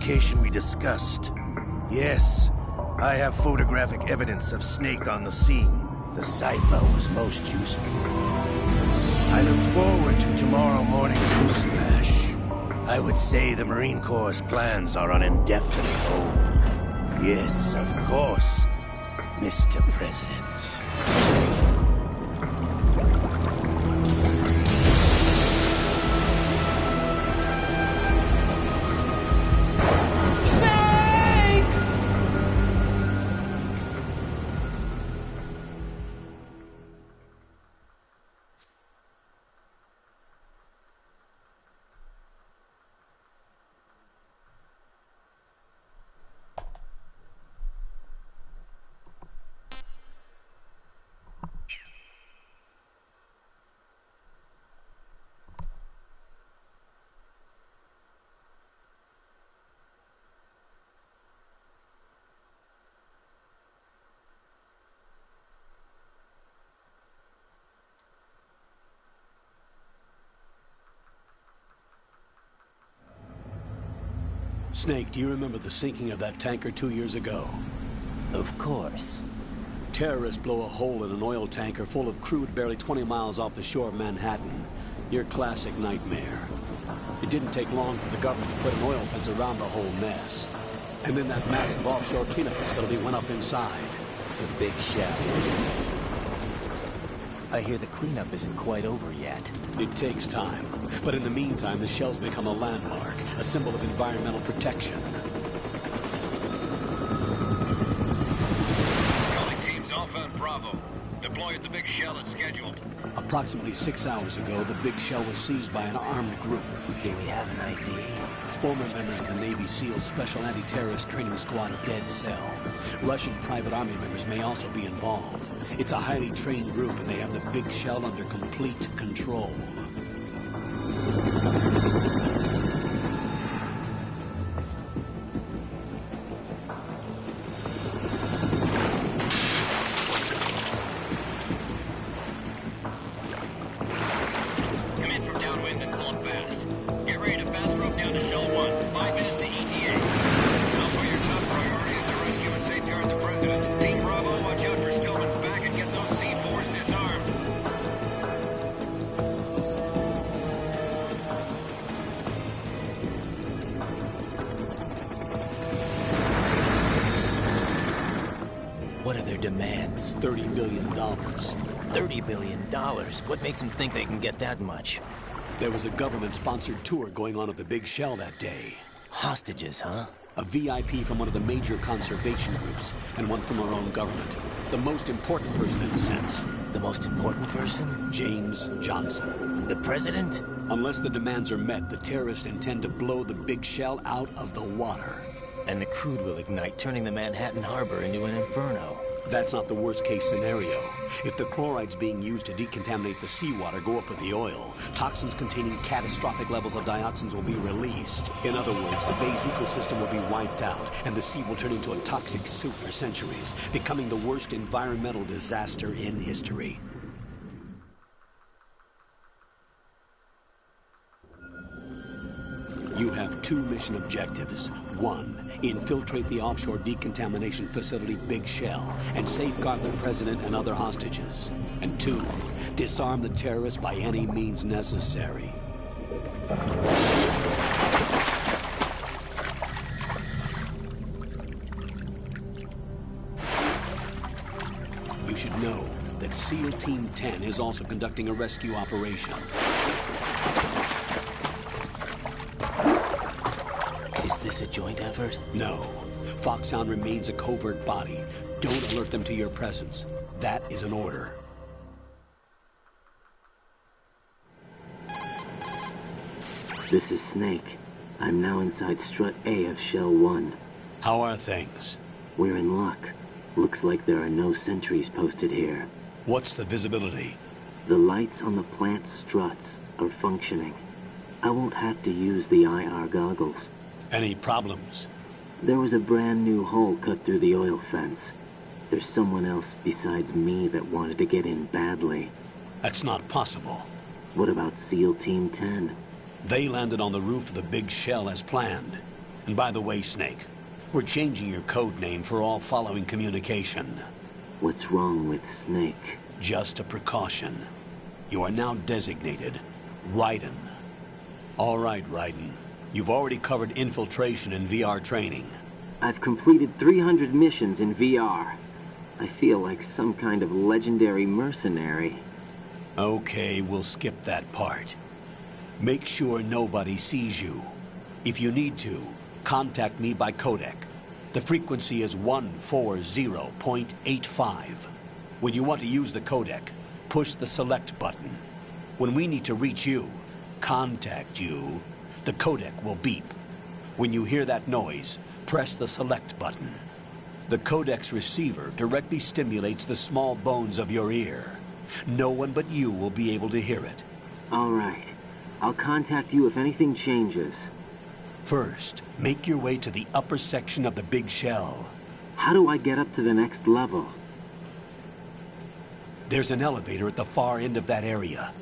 location we discussed. Yes, I have photographic evidence of Snake on the scene. The cipher was most useful. I look forward to tomorrow morning's news flash. I would say the Marine Corps' plans are on indefinite hold. Yes, of course, Mr. President. Snake, do you remember the sinking of that tanker 2 years ago? Of course. Terrorists blow a hole in an oil tanker full of crude barely 20 miles off the shore of Manhattan. Your classic nightmare. It didn't take long for the government to put an oil fence around the whole mess. And then that massive offshore cleanup facility went up inside. The big shell. I hear the cleanup isn't quite over yet. It takes time. But in the meantime, the shell's become a landmark, a symbol of environmental protection. Calling teams Alpha and Bravo. Deploy at the big shell as scheduled. Approximately 6 hours ago, the big shell was seized by an armed group. Do we have an ID? Former members of the Navy SEALs Special Anti-Terrorist Training Squad Dead Cell. Russian private army members may also be involved. It's a highly trained group, and they have the big shell under complete control. Come in from downwind and pull up fast. Get ready to fast rope down to Shell 1. 5 minutes to ETA. Alpha, your top priority is to rescue and safeguard the President. Team Bravo, watch out for Stillman's back and get those C4s disarmed. What are their demands? $30 billion. $30 billion? What makes them think they can get that much? There was a government-sponsored tour going on at the big shell that day. Hostages, huh? A VIP from one of the major conservation groups, and one from our own government. The most important person in a sense. The most important person? James Johnson. The President? Unless the demands are met, the terrorists intend to blow the big shell out of the water. And the crude will ignite, turning the Manhattan Harbor into an inferno. That's not the worst-case scenario. If the chlorides being used to decontaminate the seawater go up with the oil, toxins containing catastrophic levels of dioxins will be released. In other words, the bay's ecosystem will be wiped out, and the sea will turn into a toxic soup for centuries, becoming the worst environmental disaster in history. You have 2 mission objectives. 1, infiltrate the offshore decontamination facility Big Shell and safeguard the President and other hostages. And 2, disarm the terrorists by any means necessary. You should know that SEAL Team 10 is also conducting a rescue operation. Is this a joint effort? No. Foxhound remains a covert body. Don't alert them to your presence. That is an order. This is Snake. I'm now inside Strut A of Shell 1. How are things? We're in luck. Looks like there are no sentries posted here. What's the visibility? The lights on the plant's struts are functioning. I won't have to use the IR goggles. Any problems? There was a brand new hole cut through the oil fence. There's someone else besides me that wanted to get in badly. That's not possible. What about SEAL Team 10? They landed on the roof of the Big Shell as planned. And by the way, Snake, we're changing your code name for all following communication. What's wrong with Snake? Just a precaution. You are now designated Raiden. All right, Raiden. You've already covered infiltration and VR training. I've completed 300 missions in VR. I feel like some kind of legendary mercenary. Okay, we'll skip that part. Make sure nobody sees you. If you need to, contact me by codec. The frequency is 140.85. When you want to use the codec, push the select button. When we need to reach you, contact you, the codec will beep. When you hear that noise, press the select button. The codec's receiver directly stimulates the small bones of your ear. No one but you will be able to hear it. All right. I'll contact you if anything changes. First, make your way to the upper section of the big shell. How do I get up to the next level? There's an elevator at the far end of that area.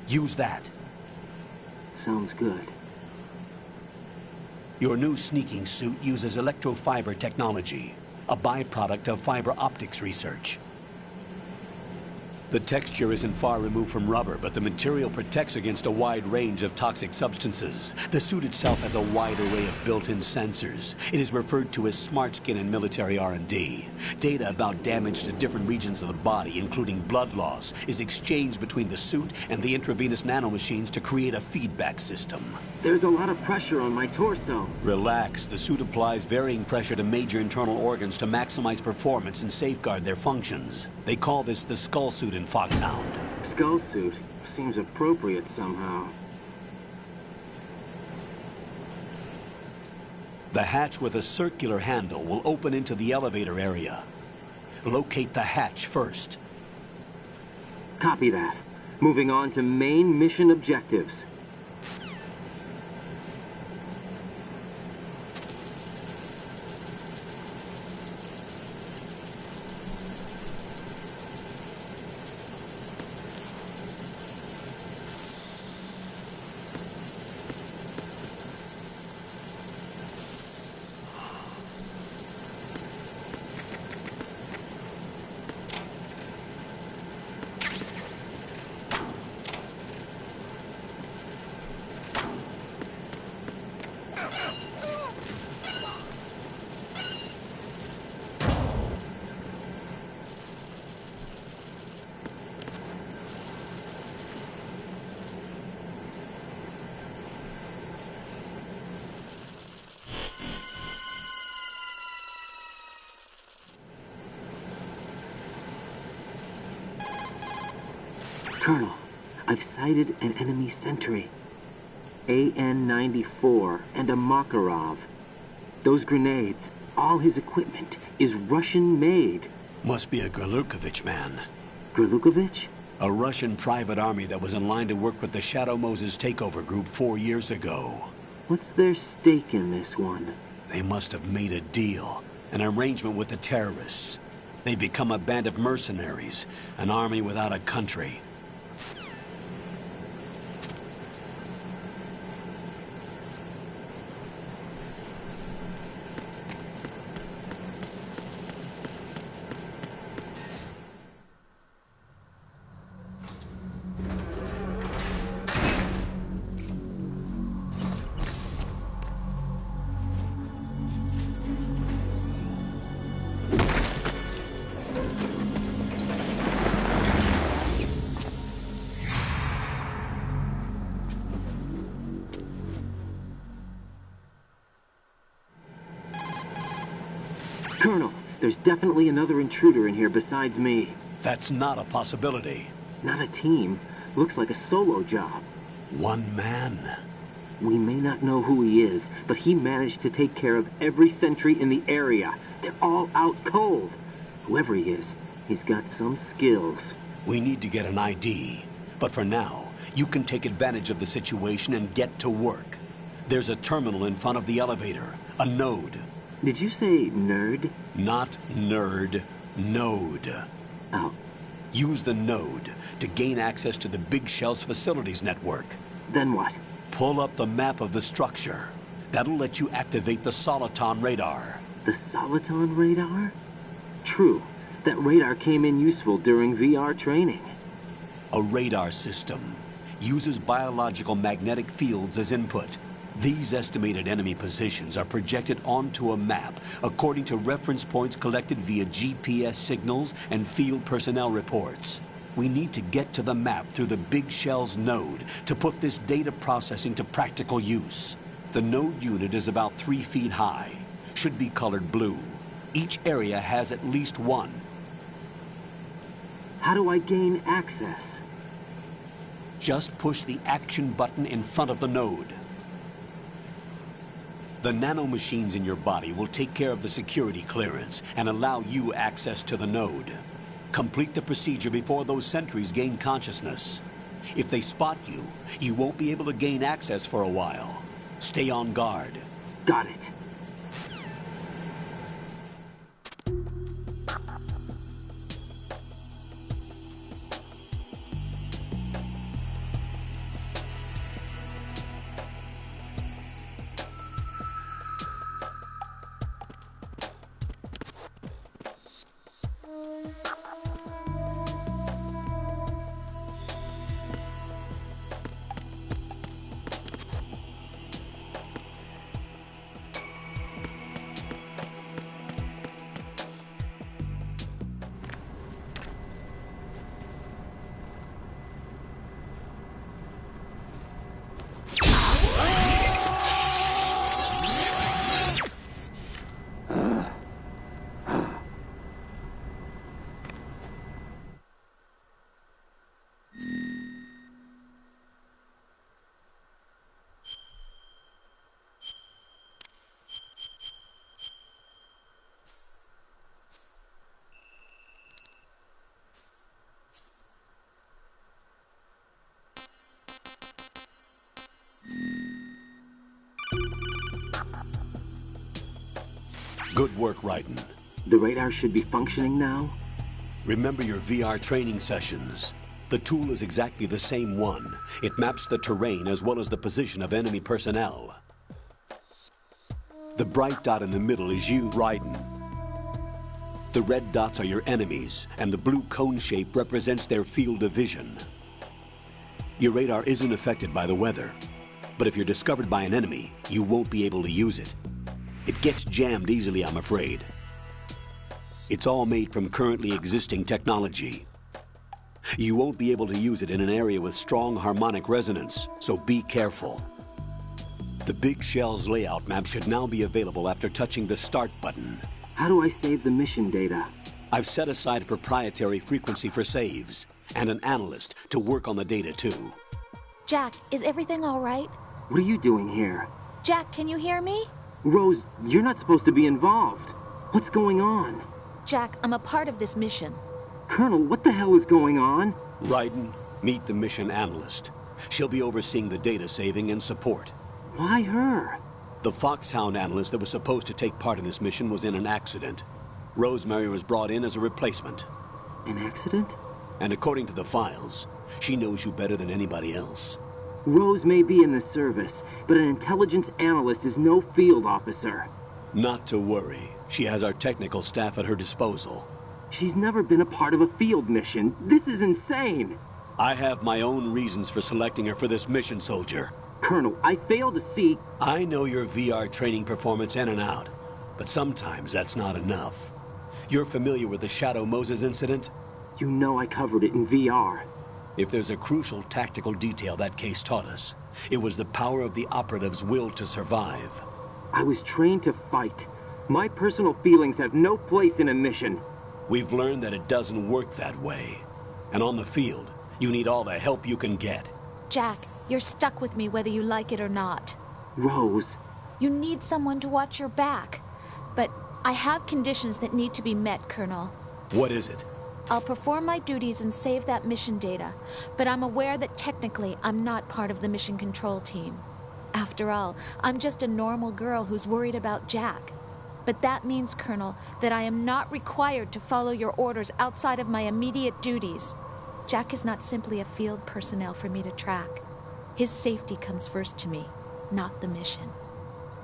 Use that. Sounds good. Your new sneaking suit uses electrofiber technology, a byproduct of fiber optics research. The texture isn't far removed from rubber, but the material protects against a wide range of toxic substances. The suit itself has a wide array of built-in sensors. It is referred to as smart skin in military R&D. Data about damage to different regions of the body, including blood loss, is exchanged between the suit and the intravenous nanomachines to create a feedback system. There's a lot of pressure on my torso. Relax. The suit applies varying pressure to major internal organs to maximize performance and safeguard their functions. They call this the skull suit in Foxhound. Skull suit seems appropriate somehow. The hatch with a circular handle will open into the elevator area. Locate the hatch first. Copy that. Moving on to main mission objectives. Colonel, I've sighted an enemy sentry. AN-94 and a Makarov. Those grenades, all his equipment, is Russian-made. Must be a Gorlukovich man. Gorlukovich? A Russian private army that was in line to work with the Shadow Moses takeover group 4 years ago. What's their stake in this one? They must have made a deal, an arrangement with the terrorists. They become a band of mercenaries, an army without a country. Colonel, there's definitely another intruder in here besides me. That's not a possibility. Not a team. Looks like a solo job. One man. We may not know who he is, but he managed to take care of every sentry in the area. They're all out cold. Whoever he is, he's got some skills. We need to get an ID. But for now, you can take advantage of the situation and get to work. There's a terminal in front of the elevator. A node. Did you say nerd? Not nerd. Node. Oh. Use the node to gain access to the Big Shell's facilities network. Then what? Pull up the map of the structure. That'll let you activate the Soliton radar. The Soliton radar? True. That radar came in useful during VR training. A radar system uses biological magnetic fields as input. These estimated enemy positions are projected onto a map according to reference points collected via GPS signals and field personnel reports. We need to get to the map through the Big Shell's node to put this data processing to practical use. The node unit is about 3 feet high, should be colored blue. Each area has at least one. How do I gain access? Just push the action button in front of the node. The nanomachines in your body will take care of the security clearance and allow you access to the node. Complete the procedure before those sentries gain consciousness. If they spot you, you won't be able to gain access for a while. Stay on guard. Got it. Good work, Raiden. The radar should be functioning now? Remember your VR training sessions. The tool is exactly the same one. It maps the terrain as well as the position of enemy personnel. The bright dot in the middle is you, Raiden. The red dots are your enemies, and the blue cone shape represents their field of vision. Your radar isn't affected by the weather, but if you're discovered by an enemy, you won't be able to use it. It gets jammed easily, I'm afraid. It's all made from currently existing technology. You won't be able to use it in an area with strong harmonic resonance, so be careful. The Big Shell's layout map should now be available after touching the Start button. How do I save the mission data? I've set aside a proprietary frequency for saves, and an analyst to work on the data too. Jack, is everything all right? What are you doing here? Jack, can you hear me? Rose, you're not supposed to be involved. What's going on? Jack, I'm a part of this mission. Colonel, what the hell is going on? Raiden, meet the mission analyst. She'll be overseeing the data saving and support. Why her? The Foxhound analyst that was supposed to take part in this mission was in an accident. Rosemary was brought in as a replacement. An accident? And according to the files, she knows you better than anybody else. Rose may be in the service, but an intelligence analyst is no field officer. Not to worry. She has our technical staff at her disposal. She's never been a part of a field mission. This is insane. I have my own reasons for selecting her for this mission, soldier. Colonel, I fail to see... I know your VR training performance in and out, but sometimes that's not enough. You're familiar with the Shadow Moses incident? You know I covered it in VR. If there's a crucial tactical detail that case taught us, it was the power of the operative's will to survive. I was trained to fight. My personal feelings have no place in a mission. We've learned that it doesn't work that way. And on the field, you need all the help you can get. Jack, you're stuck with me whether you like it or not. Rose. You need someone to watch your back. But I have conditions that need to be met, Colonel. What is it? I'll perform my duties and save that mission data, but I'm aware that technically I'm not part of the mission control team. After all, I'm just a normal girl who's worried about Jack. But that means, Colonel, that I am not required to follow your orders outside of my immediate duties. Jack is not simply a field personnel for me to track. His safety comes first to me, not the mission.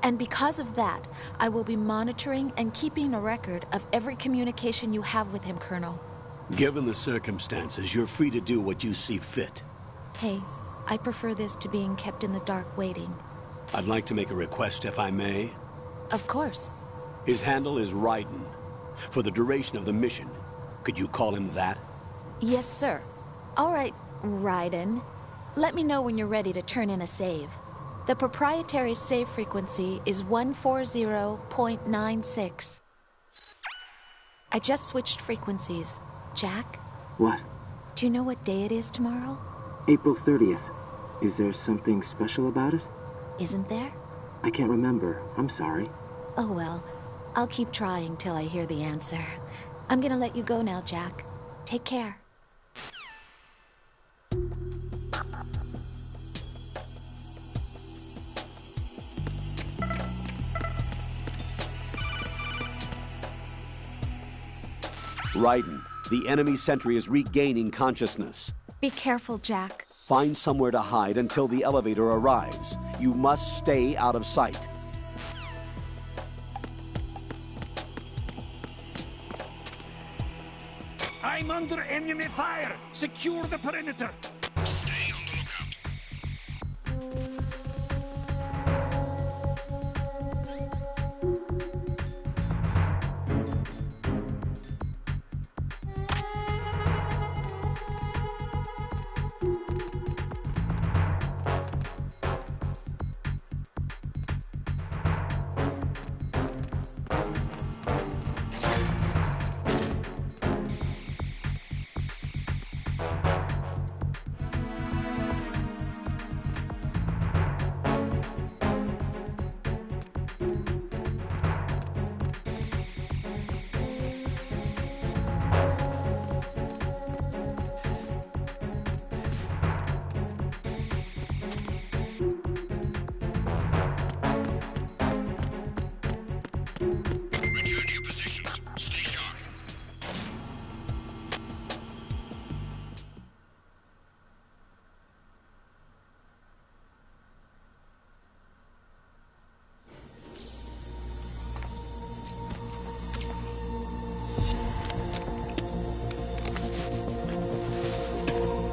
And because of that, I will be monitoring and keeping a record of every communication you have with him, Colonel. Given the circumstances, you're free to do what you see fit. Hey, I prefer this to being kept in the dark waiting. I'd like to make a request, if I may. Of course. His handle is Raiden. For the duration of the mission, could you call him that? Yes, sir. All right, Raiden. Let me know when you're ready to turn in a save. The proprietary save frequency is 140.96. I just switched frequencies. Jack? What? Do you know what day it is tomorrow? April 30th. Is there something special about it? Isn't there? I can't remember. I'm sorry. Oh well. I'll keep trying till I hear the answer. I'm gonna let you go now, Jack. Take care. Raiden, the enemy sentry is regaining consciousness. Be careful, Jack. Find somewhere to hide until the elevator arrives. You must stay out of sight. I'm under enemy fire! Secure the perimeter! Stay on the lookout.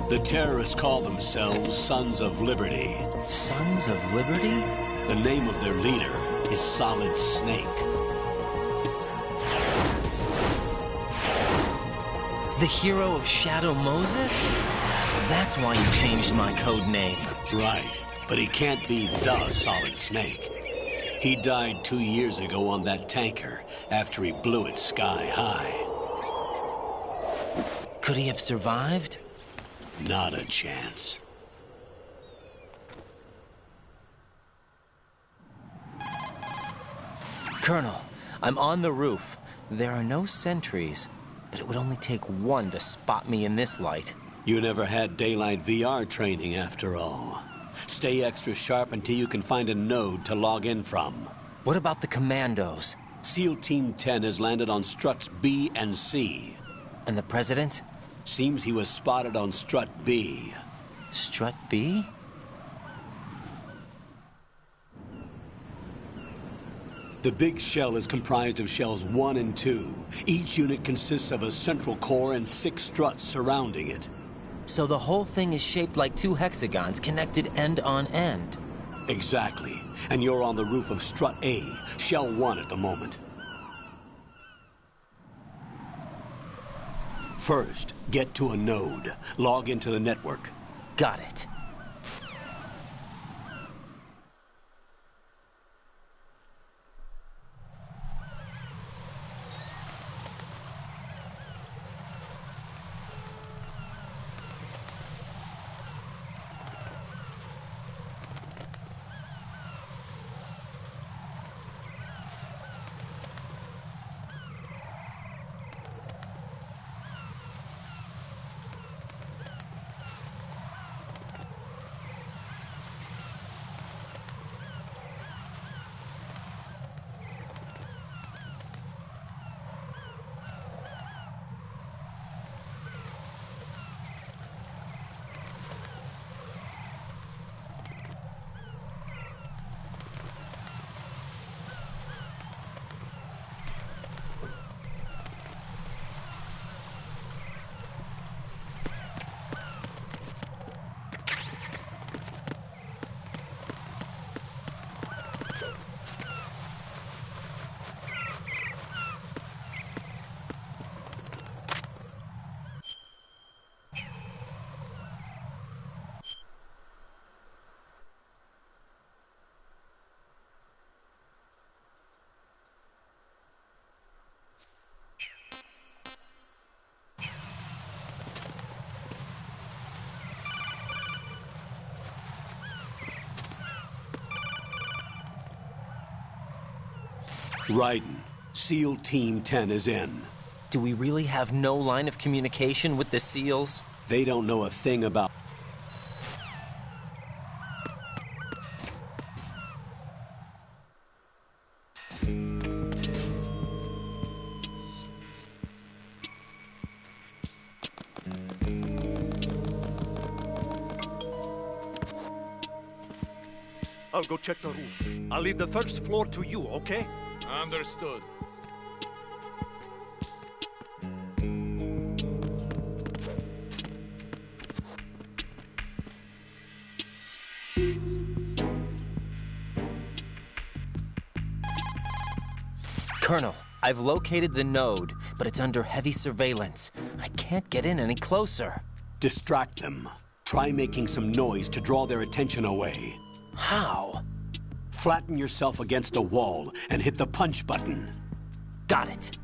The terrorists call themselves Sons of Liberty. Sons of Liberty? The name of their leader is Solid Snake. The hero of Shadow Moses? So that's why you changed my code name. Right, but he can't be the Solid Snake. He died 2 years ago on that tanker after he blew it sky high. Could he have survived? Not a chance. Colonel, I'm on the roof. There are no sentries, but it would only take one to spot me in this light. You never had daylight VR training after all. Stay extra sharp until you can find a node to log in from. What about the commandos? SEAL Team 10 has landed on struts B and C. And the President? Seems he was spotted on strut B. Strut B? The big shell is comprised of shells 1 and 2. Each unit consists of a central core and 6 struts surrounding it. So the whole thing is shaped like 2 hexagons connected end on end. Exactly. And you're on the roof of strut A, shell 1 at the moment. First, get to a node. Log into the network. Got it. Raiden, SEAL Team 10 is in. Do we really have no line of communication with the SEALs? They don't know a thing about... I'll go check the roof. I'll leave the first floor to you, okay? Understood. Colonel, I've located the node, but it's under heavy surveillance. I can't get in any closer. Distract them. Try making some noise to draw their attention away. How? Flatten yourself against a wall and hit the punch button. Got it.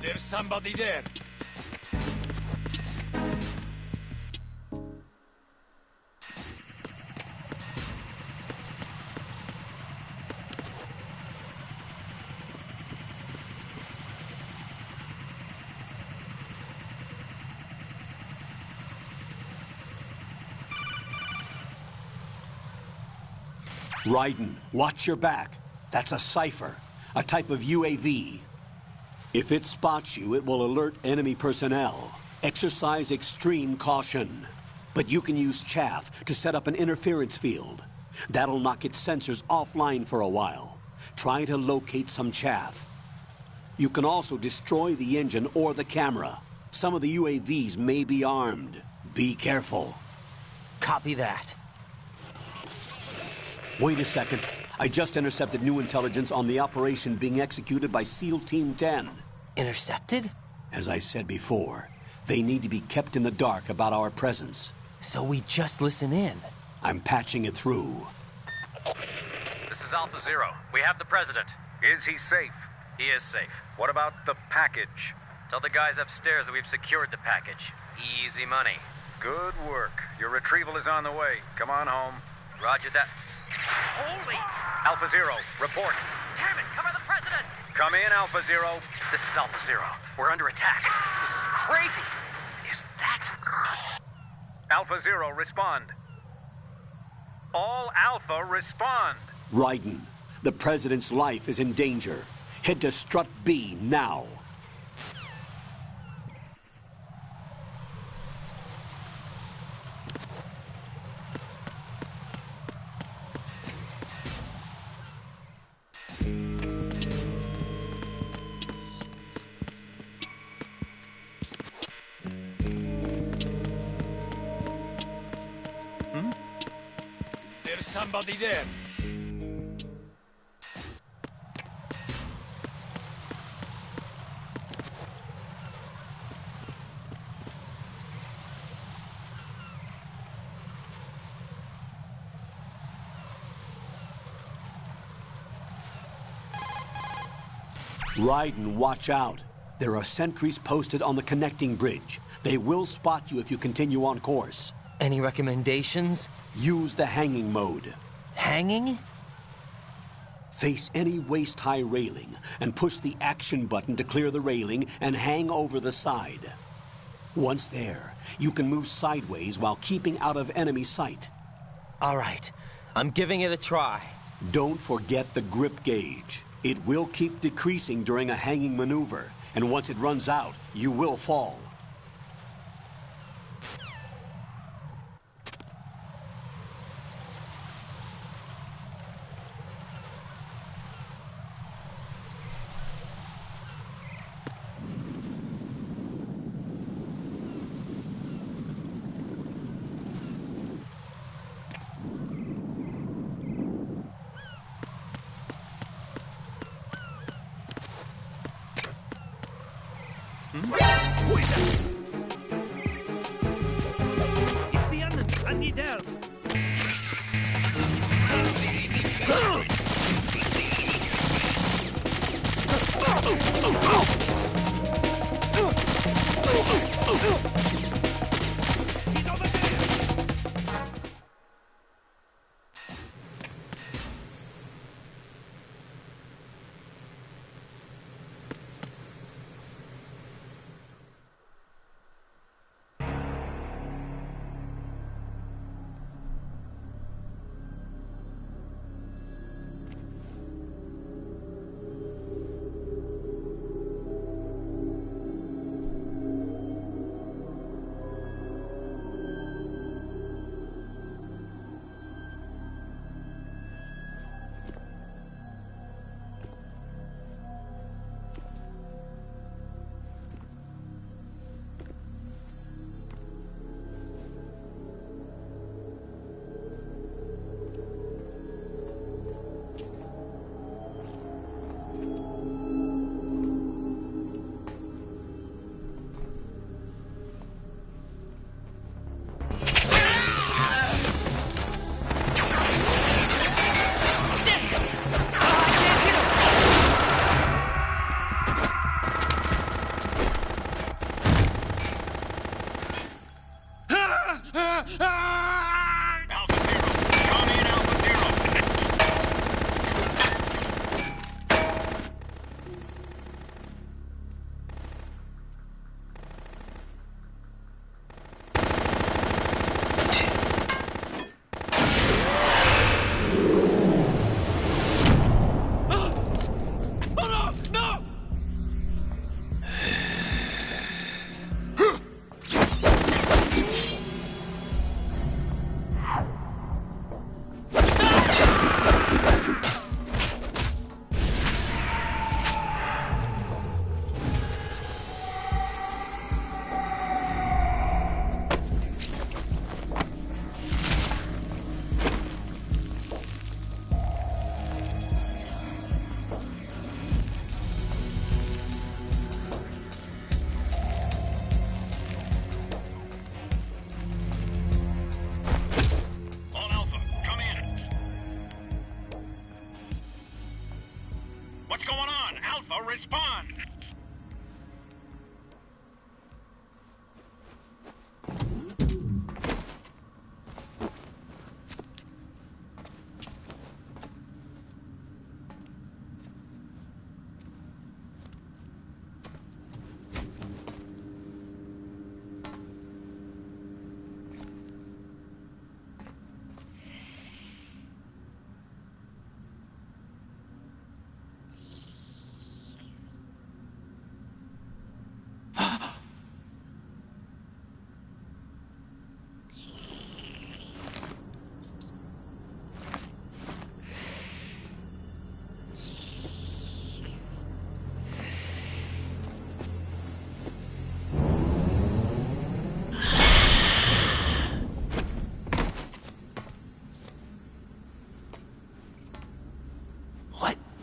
There's somebody there. Raiden, watch your back. That's a cipher, a type of UAV. If it spots you, it will alert enemy personnel. Exercise extreme caution. But you can use chaff to set up an interference field. That'll knock its sensors offline for a while. Try to locate some chaff. You can also destroy the engine or the camera. Some of the UAVs may be armed. Be careful. Copy that. Wait a second. I just intercepted new intelligence on the operation being executed by SEAL Team 10. Intercepted? As I said before, they need to be kept in the dark about our presence. So we just listen in. I'm patching it through. This is Alpha Zero. We have the president. Is he safe? He is safe. What about the package? Tell the guys upstairs that we've secured the package. Easy money. Good work. Your retrieval is on the way. Come on home. Roger that. Holy! Alpha Zero, report. Damn it, cover the president! Come in, Alpha Zero. This is Alpha Zero. We're under attack. This is crazy. Is that... Alpha Zero, respond. All Alpha, respond. Raiden, the president's life is in danger. Head to Strut B now. There's somebody there. Raiden, watch out. There are sentries posted on the connecting bridge. They will spot you if you continue on course. Any recommendations? Use the hanging mode. Hanging? Face any waist-high railing and push the action button to clear the railing and hang over the side. Once there, you can move sideways while keeping out of enemy sight. All right, I'm giving it a try. Don't forget the grip gauge. It will keep decreasing during a hanging maneuver, and once it runs out, you will fall. Respond!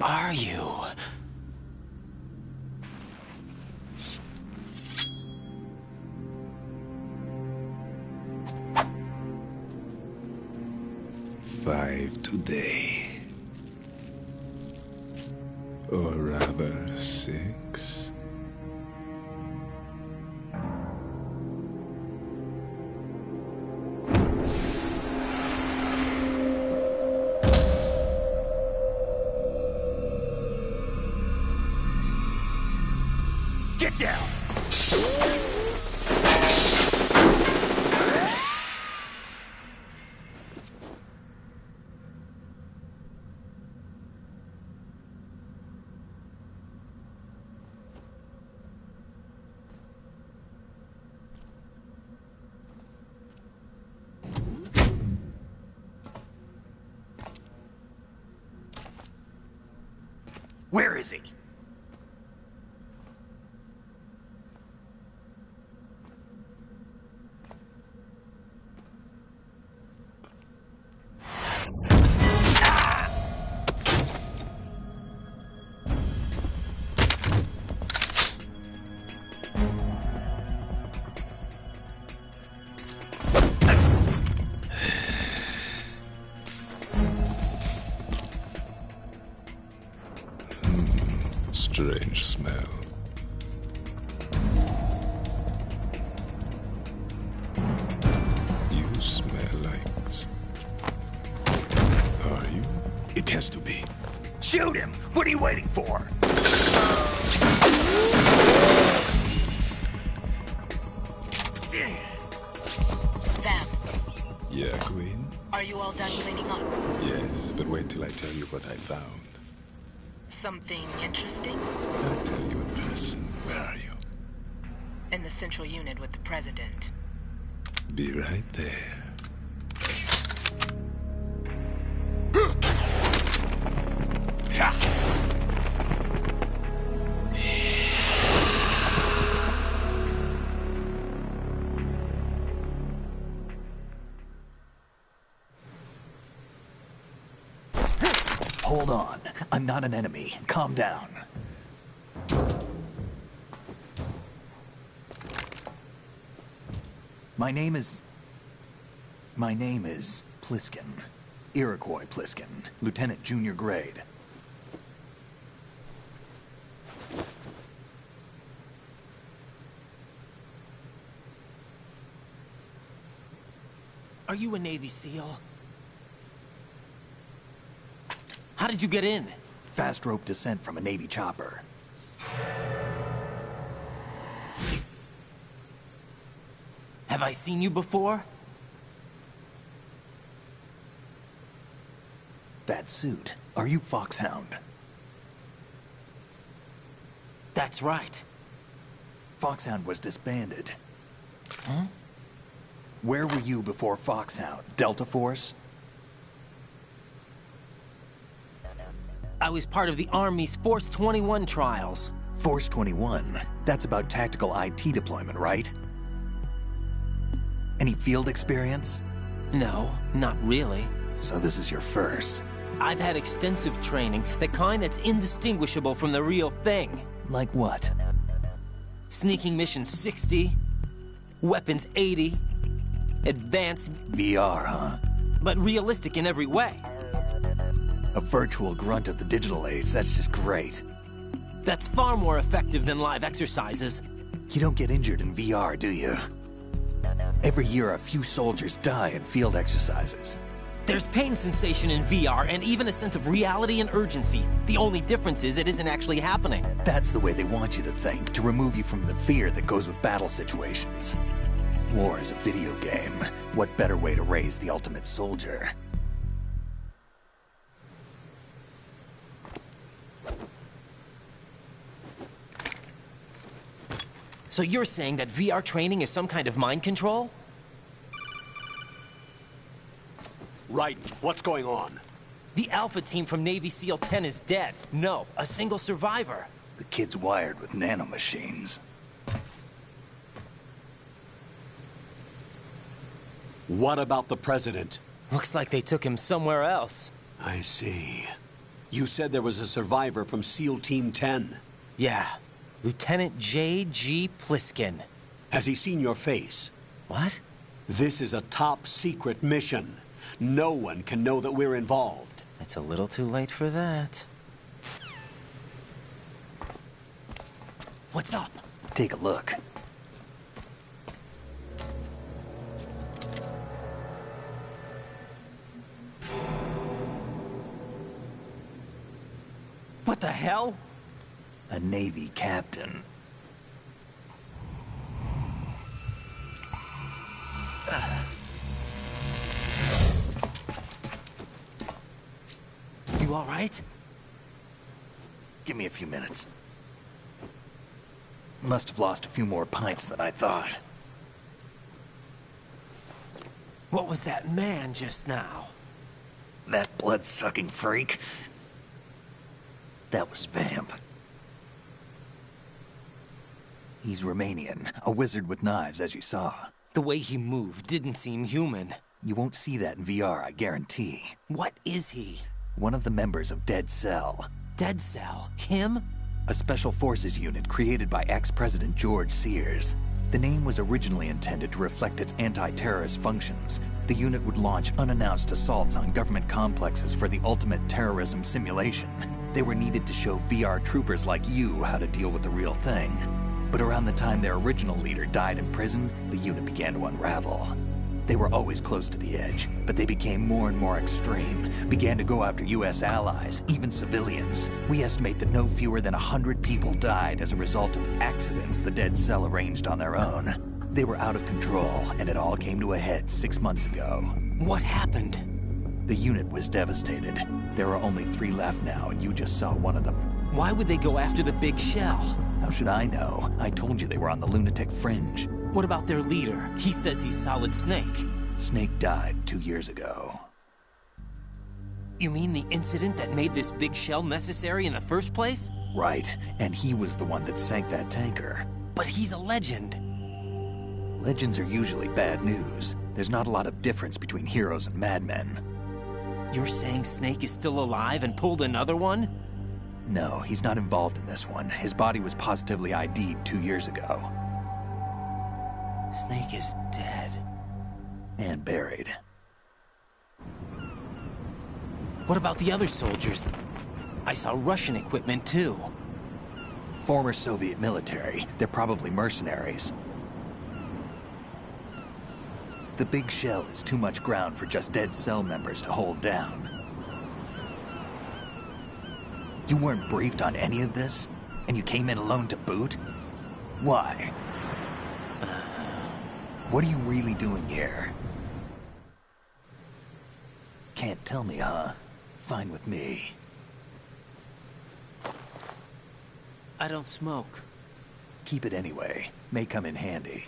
Are you? Five today. Or rather, 6. Get down! Where is he? Strange smell. You smell like... Are you? It has to be. Shoot him! What are you waiting for? Vam, Yeah, Queen? are you all done cleaning up? Yes, but wait till I tell you what I found. Something interesting? I'll tell you in person. Where are you? In the central unit with the president. Be right there. Hold on. I'm not an enemy. Calm down. My name is Pliskin. Iroquois Pliskin. Lieutenant Junior Grade. Are you a Navy SEAL? How did you get in? Fast rope descent from a Navy chopper. Have I seen you before? That suit. Are you Foxhound? That's right. Foxhound was disbanded. Huh? Where were you before Foxhound? Delta Force? I was part of the Army's Force 21 trials. Force 21? That's about tactical IT deployment, right? Any field experience? No, not really. So this is your first? I've had extensive training, the kind that's indistinguishable from the real thing. Like what? Sneaking mission 60, weapons 80, advanced... VR, huh? But realistic in every way. A virtual grunt of the digital age, that's just great. That's far more effective than live exercises. You don't get injured in VR, do you? Every year, a few soldiers die in field exercises. There's pain sensation in VR, and even a sense of reality and urgency. The only difference is it isn't actually happening. That's the way they want you to think, to remove you from the fear that goes with battle situations. War is a video game. What better way to raise the ultimate soldier? So you're saying that VR training is some kind of mind control? Right. What's going on? The Alpha team from Navy SEAL 10 is dead. No, a single survivor. The kid's wired with nanomachines. What about the president? Looks like they took him somewhere else. I see. You said there was a survivor from SEAL Team 10. Yeah. Lieutenant J.G. Pliskin. Has he seen your face? What? This is a top-secret mission. No one can know that we're involved. It's a little too late for that. What's up? Take a look. What the hell? A Navy captain. You all right? Give me a few minutes. Must have lost a few more pints than I thought. What was that man just now? That blood-sucking freak? That was Vamp. He's Romanian, a wizard with knives, as you saw. The way he moved didn't seem human. You won't see that in VR, I guarantee. What is he? One of the members of Dead Cell. Dead Cell? Him? A special forces unit created by ex-President George Sears. The name was originally intended to reflect its anti-terrorist functions. The unit would launch unannounced assaults on government complexes for the ultimate terrorism simulation. They were needed to show VR troopers like you how to deal with the real thing. But around the time their original leader died in prison, the unit began to unravel. They were always close to the edge, but they became more and more extreme, began to go after U.S. allies, even civilians. We estimate that no fewer than 100 people died as a result of accidents the Dead Cell arranged on their own. They were out of control, and it all came to a head 6 months ago. What happened? The unit was devastated. There are only 3 left now, and you just saw one of them. Why would they go after the big shell? How should I know? I told you they were on the lunatic fringe. What about their leader? He says he's Solid Snake. Snake died 2 years ago. You mean the incident that made this big shell necessary in the first place? Right, and he was the one that sank that tanker. But he's a legend. Legends are usually bad news. There's not a lot of difference between heroes and madmen. You're saying Snake is still alive and pulled another one? No, he's not involved in this one. His body was positively ID'd 2 years ago. Snake is dead. And buried. What about the other soldiers? I saw Russian equipment too. Former Soviet military. They're probably mercenaries. The big shell is too much ground for just Dead Cell members to hold down. You weren't briefed on any of this? And you came in alone to boot? Why? What are you really doing here? Can't tell me, huh? Fine with me. I don't smoke. Keep it anyway. May come in handy.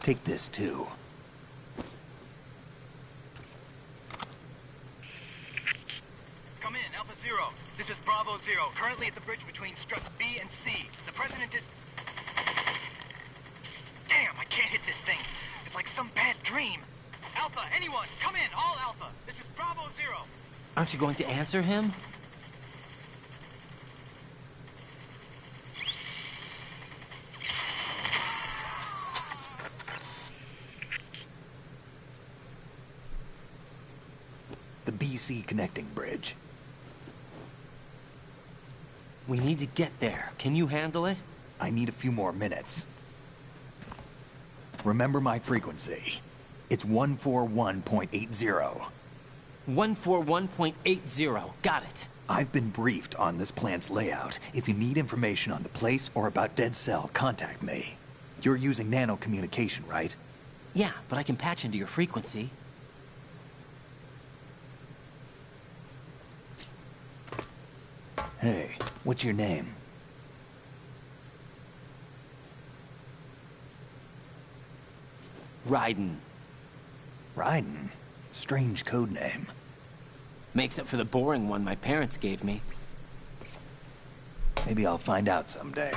Take this too. Come in, Alpha Zero. This is Bravo Zero, currently at the bridge between struts B and C. The President is... Damn, I can't hit this thing. It's like some bad dream. Alpha, anyone, come in, all Alpha. This is Bravo Zero. Aren't you going to answer him? The BC connecting bridge. We need to get there. Can you handle it? I need a few more minutes. Remember my frequency. It's 141.80. 141.80. Got it. I've been briefed on this plant's layout. If you need information on the place or about Dead Cell, contact me. You're using nano communication, right? Yeah, but I can patch into your frequency. Hey, what's your name? Raiden. Raiden? Strange code name. Makes up for the boring one my parents gave me. Maybe I'll find out someday.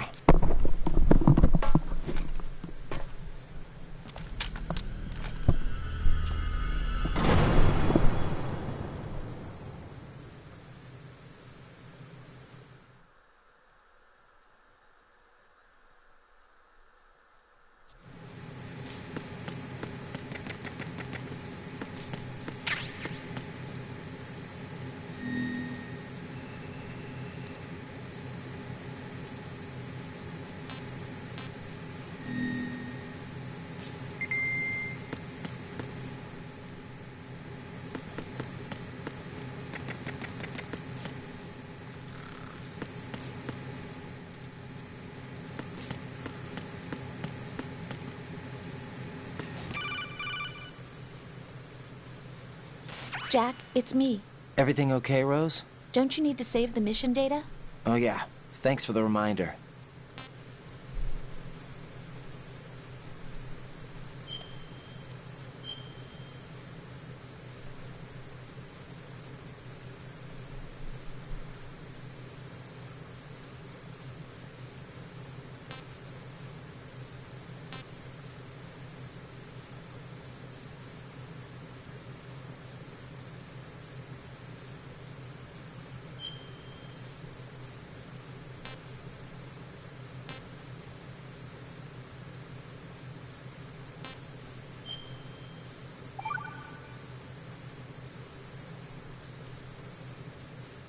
Jack, it's me. Everything okay, Rose? Don't you need to save the mission data? Oh yeah. Thanks for the reminder.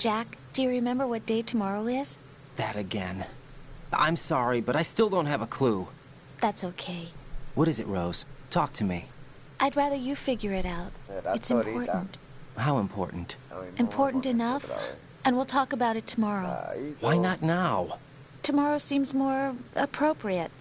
Jack, do you remember what day tomorrow is? That again. I'm sorry, but I still don't have a clue. That's okay. What is it, Rose? Talk to me. I'd rather you figure it out. It's important. How important? Important enough, and we'll talk about it tomorrow. Why not now? Tomorrow seems more appropriate.